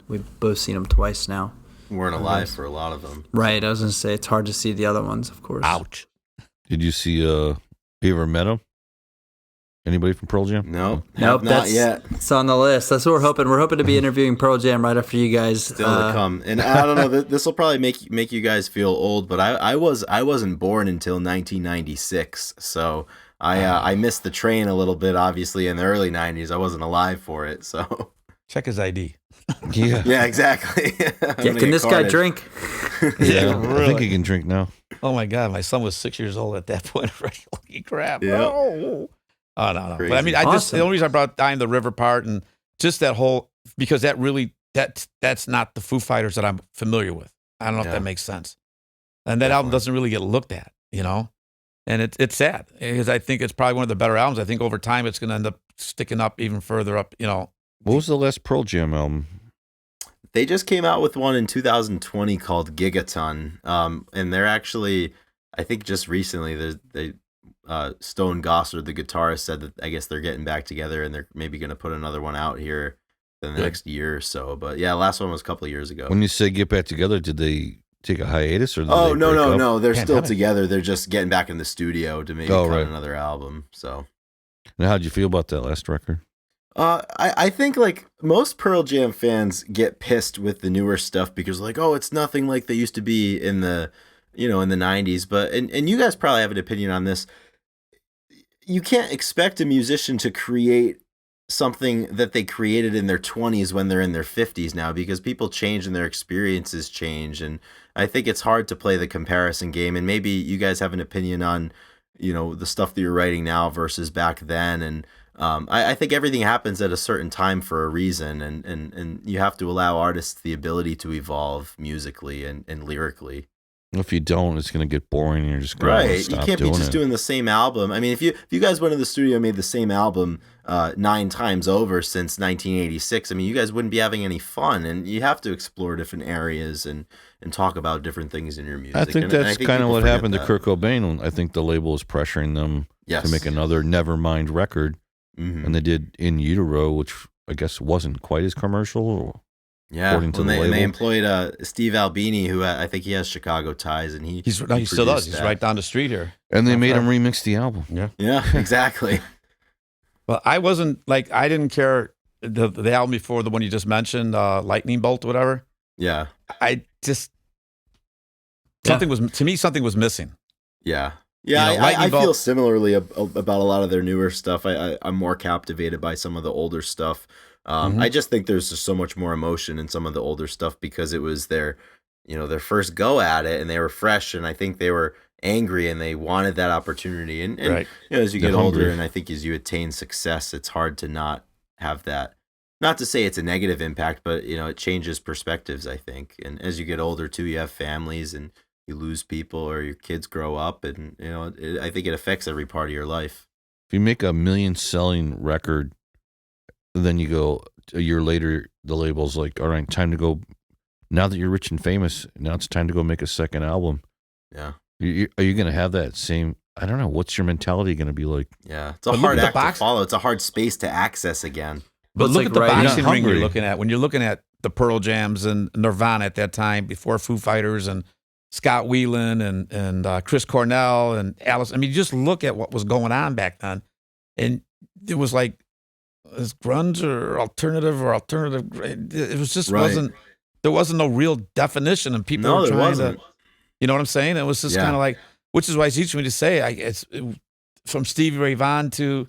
A: We've both seen them twice now.
C: Weren't alive for a lot of them.
A: Right. I was gonna say it's hard to see the other ones, of course.
D: Ouch.
B: Did you see? You ever met him? Anybody from Pearl Jam?
C: Nope,
A: not
C: yet.
A: It's on the list. That's what we're hoping. We're hoping to be interviewing Pearl Jam right after you guys.
C: Still to come. And I don't know. This will probably make you guys feel old, but I wasn't born until 1996, so I missed the train a little bit. Obviously, in the early 90s, I wasn't alive for it. So
D: check his ID.
C: Yeah, exactly.
A: Can this guy drink?
B: Yeah,
D: really.
B: I think he can drink now.
D: Oh my God, my son was 6 years old at that point. Holy crap!
C: Yeah.
D: Oh no.
C: Crazy.
D: But I mean,
A: Awesome.
D: the only reason I brought Dying the River part and just that whole, because that's not the Foo Fighters that I'm familiar with. I don't know if that makes sense. And that album doesn't really get looked at, and it's sad because I think it's probably one of the better albums. I think over time it's going to end up sticking up even further up,
B: What was the last Pearl Jam album?
C: They just came out with one in 2020 called Gigaton, and they're actually, I think just recently, Stone Gossard, the guitarist, said that I guess they're getting back together and they're maybe going to put another one out here in the next year or so. But yeah, last one was a couple of years ago.
B: When you say get back together, did they take a hiatus or? Did
C: Oh
B: they
C: no,
B: break
C: no,
B: up?
C: no! They're still
D: Pandemic.
C: together. They're just getting back in the studio to maybe cut another album. So,
B: Now, how'd you feel about that last record?
C: I think like most Pearl Jam fans get pissed with the newer stuff because like, oh, it's nothing like they used to be in the, in the 90s. But and you guys probably have an opinion on this. You can't expect a musician to create something that they created in their 20s when they're in their 50s now, because people change and their experiences change. And I think it's hard to play the comparison game. And maybe you guys have an opinion on, the stuff that you're writing now versus back then. And I think everything happens at a certain time for a reason. And you have to allow artists the ability to evolve musically and lyrically.
B: If you don't, it's going to get boring and you're just going to stop
C: You can't be
B: doing
C: just
B: it.
C: doing the same album. I mean, if you guys went to the studio and made the same album 9 times over since 1986, I mean, you guys wouldn't be having any fun. And you have to explore different areas and talk about different things in your music.
B: I think
C: and
B: that's kind of
C: people
B: what
C: forget
B: happened to
C: that.
B: Kurt Cobain. I think the label was pressuring them to make another Nevermind record, and they did In Utero, which I guess wasn't quite as commercial.
C: Yeah,
B: according to the
C: and
B: label.
C: they employed Steve Albini, who I think he has Chicago ties, and he
D: he still does.
C: produced
D: He's
C: that.
D: right down the street here.
B: And they made him remix the album.
C: Yeah, exactly.
D: Well, I didn't care the album before the one you just mentioned, Lightning Bolt or whatever.
C: Yeah,
D: something was missing.
C: yeah.
D: Lightning
C: I feel
D: Bolt.
C: similarly about a lot of their newer stuff. I'm more captivated by some of the older stuff. I just think there's just so much more emotion in some of the older stuff because it was their first go at it, and they were fresh, and I think they were angry and they wanted that opportunity. And
D: Right.
C: As you get
B: They're
C: older,
B: hungry.
C: and I think as you attain success, it's hard to not have that. Not to say it's a negative impact, but it changes perspectives, I think. And as you get older too, you have families and you lose people or your kids grow up, and I think it affects every part of your life.
B: If you make a 1 million selling record, then you go a year later, the label's like, all right, time to go. Now that you're rich and famous, now it's time to go make a second album.
C: Yeah.
B: Are you going to have that same, I don't know, what's your mentality going to be like?
C: Yeah, it's a
D: But look
C: hard
D: at the
C: act
D: box-
C: to follow. It's a hard space to access again.
D: But
A: It's
D: look
A: like
D: at the
A: right- You're
D: boxing
B: not
D: ring you're
B: hungry.
D: looking at. When you're looking at the Pearl Jams and Nirvana at that time, before Foo Fighters and Scott Weiland and Chris Cornell and Alice. I mean, you just look at what was going on back then. And it was like, is grunge or alternative? It was just
C: Right.
D: there wasn't no real definition, and people
C: No,
D: were
C: there
D: trying
C: wasn't.
D: to, you know what I'm saying? It was just
C: Yeah.
D: kind of like, which is why it's easy for me to say, from Stevie Ray Vaughan to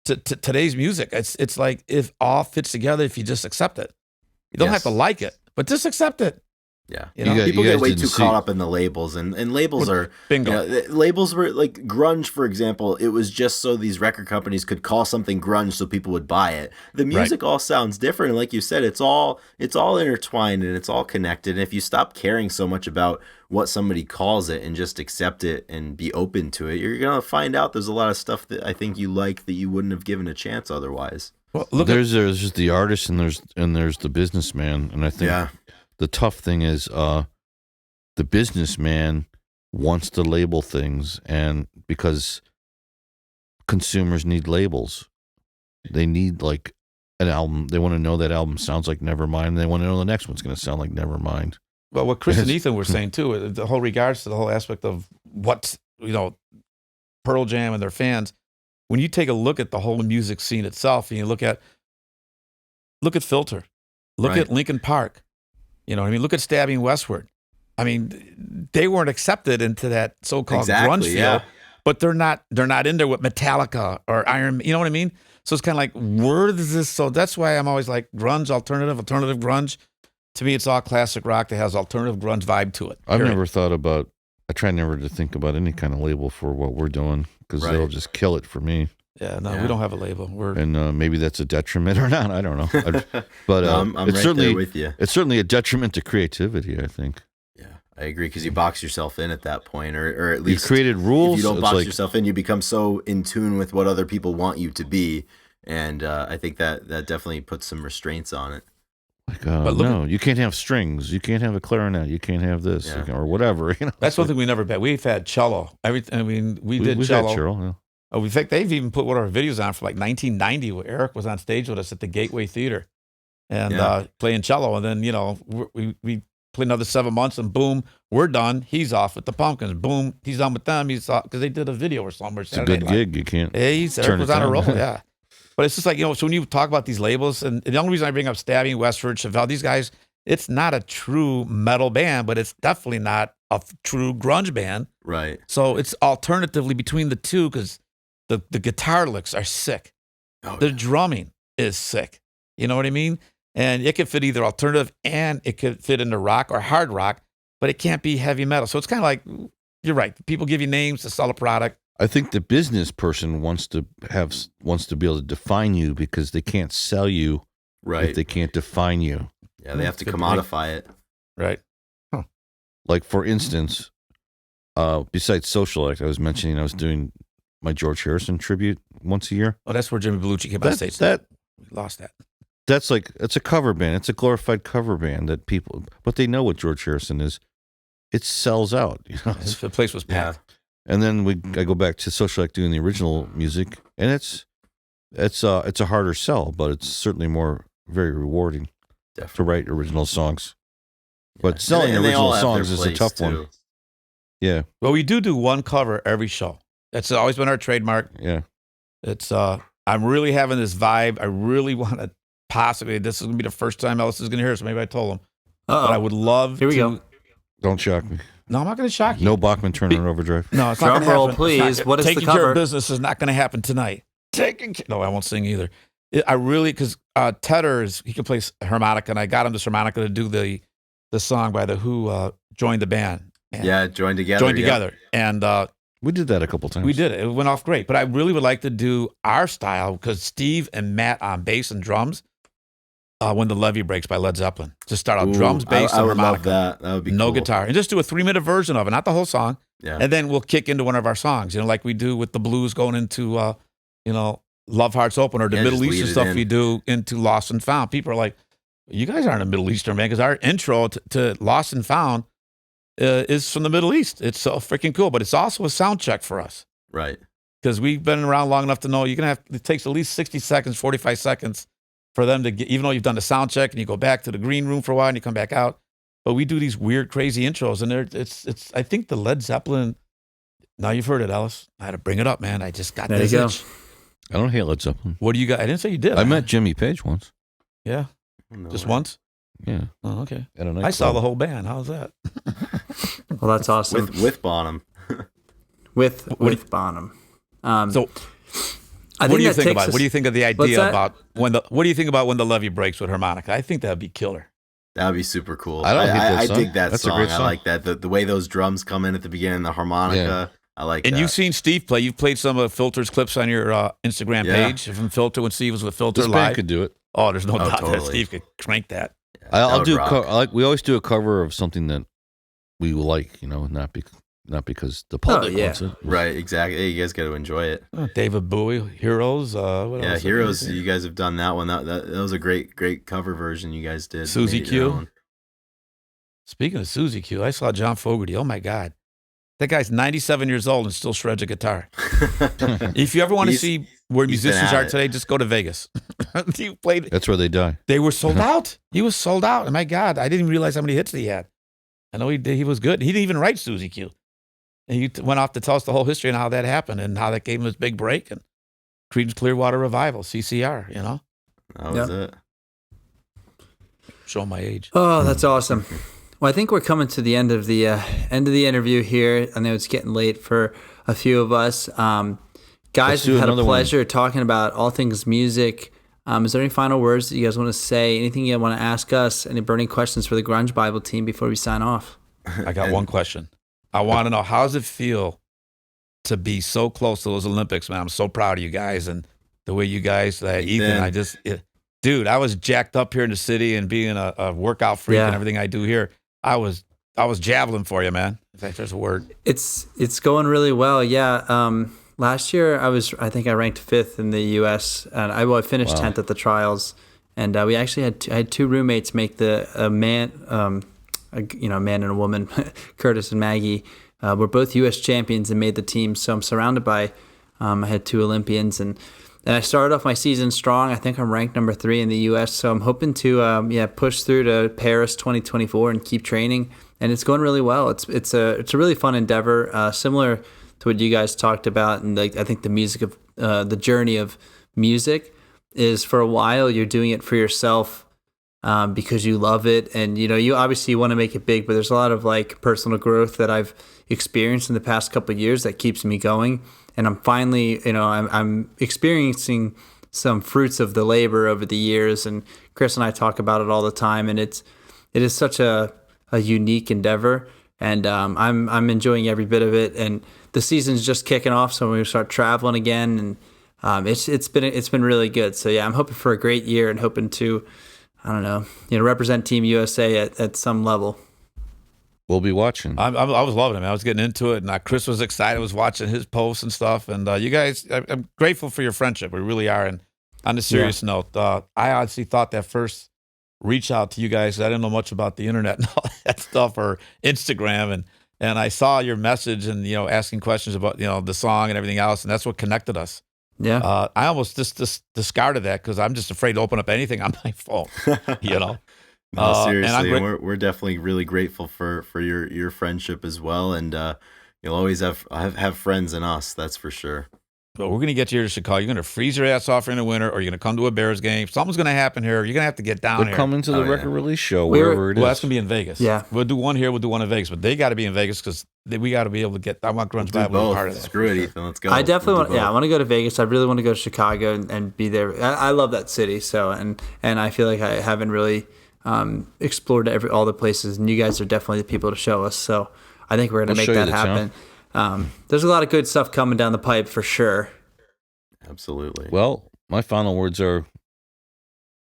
D: today's music. It's like if all fits together, if you just accept it. You don't have
C: Yes.
D: to like it, but just accept it.
C: Yeah,
D: You know?
C: people
B: you
C: get
B: guys
C: way
B: didn't
C: too
B: see-
C: caught up in the labels, and labels are
D: Bingo.
C: labels were like grunge, for example. It was just so these record companies could call something grunge, so people would buy it. The music all sounds different, and like you said, it's all intertwined and it's all connected. And if you stop caring so much about what somebody calls it and just accept it and be open to it, you're gonna find out there's a lot of stuff that I think you like that you wouldn't have given a chance otherwise.
D: Well, look
B: There's just the artist and there's the businessman, and I think the tough thing is the businessman wants to label things, and because consumers need labels, they need like an album. They want to know that album sounds like Nevermind, and they want to know the next one's going to sound like Nevermind.
D: Well, what Chris and Ethan were saying too, the whole regards to the whole aspect of what, Pearl Jam and their fans, when you take a look at the whole music scene itself, and you look at Filter, look at Linkin Park, look at Stabbing Westward. I mean, they weren't accepted into that so-called grunge field, but they're not in there with Metallica or Iron, you know what I mean? So it's kind of like, where does this, so that's why I'm always like grunge, alternative grunge. To me, it's all classic rock that has alternative grunge vibe to it.
B: I've never thought about, I try never to think about any kind of label for what we're doing, because they'll just kill it for me.
D: Yeah, we don't have a label.
B: And maybe that's a detriment or not. I don't know. But
C: I'm
B: it's
C: right
B: certainly
C: there with you.
B: It's certainly a detriment to creativity, I think.
C: Yeah, I agree, because you box yourself in at that point, or at least
B: you created rules.
C: If you don't box yourself in, you become so in tune with what other people want you to be, and I think that definitely puts some restraints on it.
B: Like, no, you can't have strings. You can't have a clarinet. You can't have this or whatever.
D: That's one thing we never bet. We've had cello. We did cello.
B: Had cello,
D: Oh, in fact, they've even put one of our videos on for like 1990, where Eric was on stage with us at the Gateway Theater and playing cello. And then, we played another 7 months, and boom, we're done. He's off with the Pumpkins. Boom, he's done with them. He's off because they did a video or somewhere.
B: It's a good gig. You can't.
D: Eric was on a roll. Yeah. But it's just like, so when you talk about these labels, and the only reason I bring up Stabbing, Westward, Chevelle, these guys, it's not a true metal band, but it's definitely not a true grunge band.
C: Right.
D: So it's alternatively between the two, because the guitar licks are sick. The drumming is sick. You know what I mean? And it could fit either alternative and it could fit into rock or hard rock, but it can't be heavy metal. So it's kind of like, you're right. People give you names to sell a product.
B: I think the business person wants to be able to define you, because they can't sell you if they can't define you.
C: Yeah, they have to commodify it.
D: Right.
B: Huh. Like, for instance, besides Social Act, I was mentioning I was doing my George Harrison tribute once a year.
D: Oh, that's where Jimmy Belushi came on stage. We lost that.
B: That's like, it's a cover band. It's a glorified cover band that people, but they know what George Harrison is. It sells out.
D: The place was packed.
C: Yeah.
B: And then I go back to Social Act doing the original music, and it's a harder sell, but it's certainly very rewarding to write original songs. But selling original songs is a tough one. Yeah.
D: Well, we do one cover every show. That's always been our trademark.
B: Yeah.
D: It's I'm really having this vibe. I really want to possibly, this is going to be the first time Ellis is going to hear it, so maybe I told him. But I would love
A: Here we go.
B: Don't shock me.
D: No, I'm not going to shock you.
B: No Bachman Turner Overdrive.
D: No, it's not going to happen.
A: Please. What is the cover?
D: Taking care of business is not going to happen tonight. No, I won't sing either. I really, because Tedder he can play harmonica, and I got him this harmonica to do the song by the Who, Joined the Band. And
C: Joined Together.
D: And
B: we did that a couple times.
D: we did it. It went off great. But I really would like to do our style, because Steve and Matt on bass and drums, When the Levee Breaks by Led Zeppelin. Just start out drums, bass, and harmonica.
C: Love that. That would be
D: no
C: cool.
D: guitar. And just do a 3-minute version of it, not the whole song.
C: Yeah.
D: And then we'll kick into one of our songs, like we do with the blues going into, Love Hearts Open, or the Middle
C: just
D: Eastern
C: lead it
D: stuff
C: in.
D: we do into Lost and Found. People are like, you guys aren't a Middle Eastern band, because our intro to Lost and Found is from the Middle East. It's so freaking cool, but it's also a sound check for us.
C: Right.
D: Because we've been around long enough to know it takes at least 60 seconds, 45 seconds for them to get, even though you've done the sound check and you go back to the green room for a while and you come back out. But we do these weird, crazy intros, and it's. I think the Led Zeppelin. Now you've heard it, Ellis. I had to bring it up, man. I just got
A: There
D: this
A: you go.
D: itch.
B: I don't hate Led Zeppelin.
D: What do you got? I didn't say you did.
B: I met Jimmy Page once.
D: Yeah, just once.
B: Yeah.
D: Oh, okay.
B: At a
D: I
B: nightclub.
D: saw the whole band. How's that?
A: Well, that's awesome.
C: With Bonham.
A: With Bonham.
D: So,
A: I
D: what do
A: think
D: you
A: that
D: think
A: takes
D: about it?
A: us-
D: What do you think of the
A: What's
D: idea
A: that?
D: about what do you think about When the Levee Breaks with harmonica? I think that'd be killer.
C: That would be super cool.
B: I don't hate that
C: I
B: song.
C: dig that
B: That's a
C: song.
B: great
C: I
B: song.
C: like that. The way those drums come in at the beginning, the harmonica. I like
D: And
C: that.
D: you've seen Steve play. You've played some of Filter's clips on your Instagram
C: Yeah.
D: page from Filter when Steve was with Filter
B: This
D: live.
B: band could do it.
D: Oh, there's no doubt that
C: totally.
D: Steve could crank that.
B: I'll
C: would
B: do.
C: rock.
B: We always do a cover of something that we like. Not because the public
A: yeah.
B: wants it.
C: Right, exactly. Hey, you guys got to enjoy it.
D: David Bowie, Heroes. What
C: Yeah,
D: else?
C: Heroes. You guys have done that one. That was a great cover version you guys did.
D: Susie
C: Made it your
D: Q.
C: own.
D: Speaking of Susie Q, I saw John Fogerty. Oh, my God. That guy's 97 years old and still shreds a guitar. If you ever want to see where musicians are today, just go to Vegas. He played.
B: That's where they die.
D: They were sold out. He was sold out. And my God, I didn't even realize how many hits he had. I know he was good. He didn't even write Susie Q. And he went off to tell us the whole history and how that happened and how that gave him his big break. And Creedence Clearwater Revival, CCR, you know?
C: That was it.
D: Show my age.
A: Oh, that's awesome. Well, I think we're coming to the end of the interview here. I know it's getting late for a few of us. Guys, we've had a pleasure talking about all things music. Is there any final words that you guys want to say? Anything you want to ask us? Any burning questions for the Grunge Bible team before we sign off?
D: I got one question. I want to know, how does it feel to be so close to those Olympics, man? I'm so proud of you guys and the way you guys, Ethan, dude, I was jacked up here in the city and being a workout freak and everything I do here. I was javelin for you, man. In fact, there's a word.
A: It's going really well. Yeah. Last year I think I ranked 5th in the U.S. and I finished 10th at the trials. And we actually had 2 roommates make a man and a woman, Curtis and Maggie, were both U.S. champions and made the team. So I'm surrounded by, I had 2 Olympians and I started off my season strong. I think I'm ranked number 3 in the U.S. So I'm hoping to push through to Paris 2024 and keep training. And it's going really well. It's a really fun endeavor, similar to what you guys talked about. And I think the music of the journey of music is, for a while you're doing it for yourself because you love it, and you obviously want to make it big. But there's a lot of personal growth that I've experienced in the past couple of years that keeps me going. And I'm finally, I'm experiencing some fruits of the labor over the years. And Chris and I talk about it all the time. And it is such a unique endeavor. And I'm enjoying every bit of it. And the season's just kicking off, so we're gonna start traveling again. And it's been really good. So yeah, I'm hoping for a great year and hoping to, represent Team USA at some level.
B: We'll be watching.
D: I was loving it, man. I was getting into it, and Chris was excited. Was watching his posts and stuff. And you guys, I'm grateful for your friendship. We really are. And on a serious note, I honestly thought that first reach out to you guys, I didn't know much about the internet and all that stuff, or Instagram, and I saw your message and asking questions about the song and everything else, and that's what connected us.
A: Yeah.
D: I almost just discarded that because I'm just afraid to open up anything on my phone.
C: No, seriously, and we're definitely really grateful for your friendship as well, and you'll always have friends in us, that's for sure.
D: But we're going to get you here to Chicago. You're going to freeze your ass off in the winter, or you're going to come to a Bears game. Something's going to happen here. You're going to have to get down here.
B: We're coming to the record release show, wherever it is.
D: Well, that's going to be in Vegas.
A: Yeah.
D: We'll do one here. We'll do one in Vegas. But they got to be in Vegas because we got to be able to get – I want Grunge Bible to be part of that.
C: Screw it, Ethan. Let's go.
A: I definitely want – I want to go to Vegas. I really want to go to Chicago and be there. I love that city. So and I feel like I haven't really explored all the places. And you guys are definitely the people to show us. So I think we're going to make that happen. There's a lot of good stuff coming down the pipe for sure.
C: Absolutely.
B: Well, my final words are,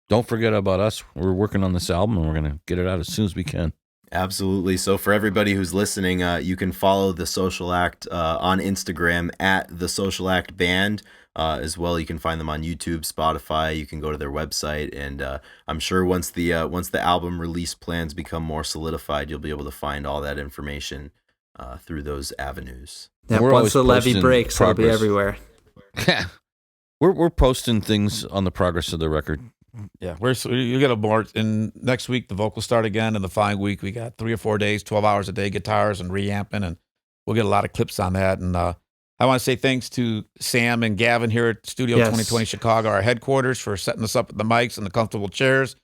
B: don't forget about us. We're working on this album, and we're going to get it out as soon as we can.
C: Absolutely. So for everybody who's listening, you can follow The Social Act on Instagram at The Social Act Band. As well, you can find them on YouTube, Spotify. You can go to their website, and I'm sure once the album release plans become more solidified, you'll be able to find all that information through those avenues.
A: Yeah, once the levee breaks, it'll be everywhere.
B: Yeah, we're posting things on the progress of the record.
D: Yeah, you get a board. And next week the vocals start again, and the following week we got 3 or 4 days, 12 hours a day, guitars and reamping, and we'll get a lot of clips on that. And I want to say thanks to Sam and Gavin here at Studio 2020 Chicago, our headquarters, for setting us up with the mics and the comfortable chairs.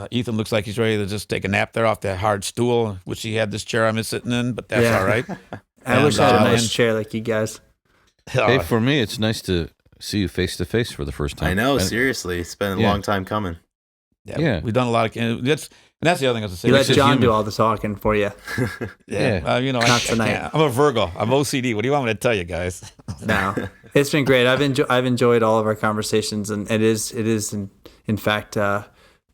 D: Ethan looks like he's ready to just take a nap there off that hard stool, which he had this chair I'm sitting in, but that's all right.
A: I wish I had a nice chair like you guys.
B: Hey, for me, it's nice to see you face to face for the first time.
C: I know, seriously. It's been a long time coming.
D: Yeah. We've done a lot of... That's the other thing I was going to say.
A: You let John do all the talking for you.
D: Not
A: tonight.
D: I'm a Virgo. I'm OCD. What do you want me to tell you guys?
A: No, it's been great. I've enjoyed all of our conversations, and it is in fact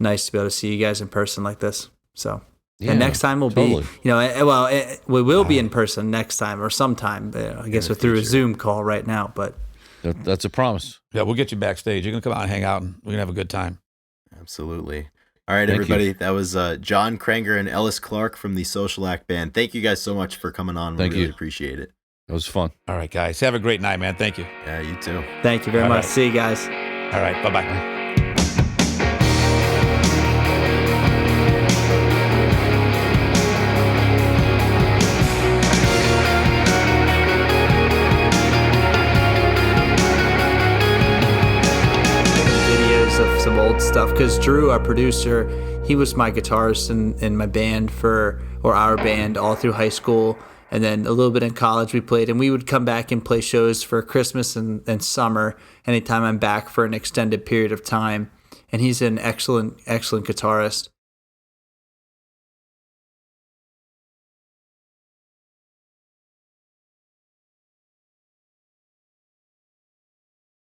A: nice to be able to see you guys in person like this. So... Yeah, and next time we'll be, we will be in person next time or sometime. I guess we're through a Zoom call right now, but
B: that's a promise.
D: Yeah, we'll get you backstage. You're gonna come out and hang out, and we're gonna have a good time.
C: Absolutely. All right,
B: Thank
C: everybody.
B: you.
C: That was John Krenger and Ellis Clark from the Social Act Band. Thank you guys so much for coming on. We really appreciate it.
B: It was fun.
D: All right, guys. Have a great night, man. Thank you.
C: Yeah, you too.
A: Thank you very much. See you guys.
D: All right. Bye-bye.
A: Of some old stuff, because Drew, our producer, he was my guitarist in my band our band all through high school, and then a little bit in college we played, and we would come back and play shows for Christmas and summer anytime I'm back for an extended period of time. And he's an excellent guitarist.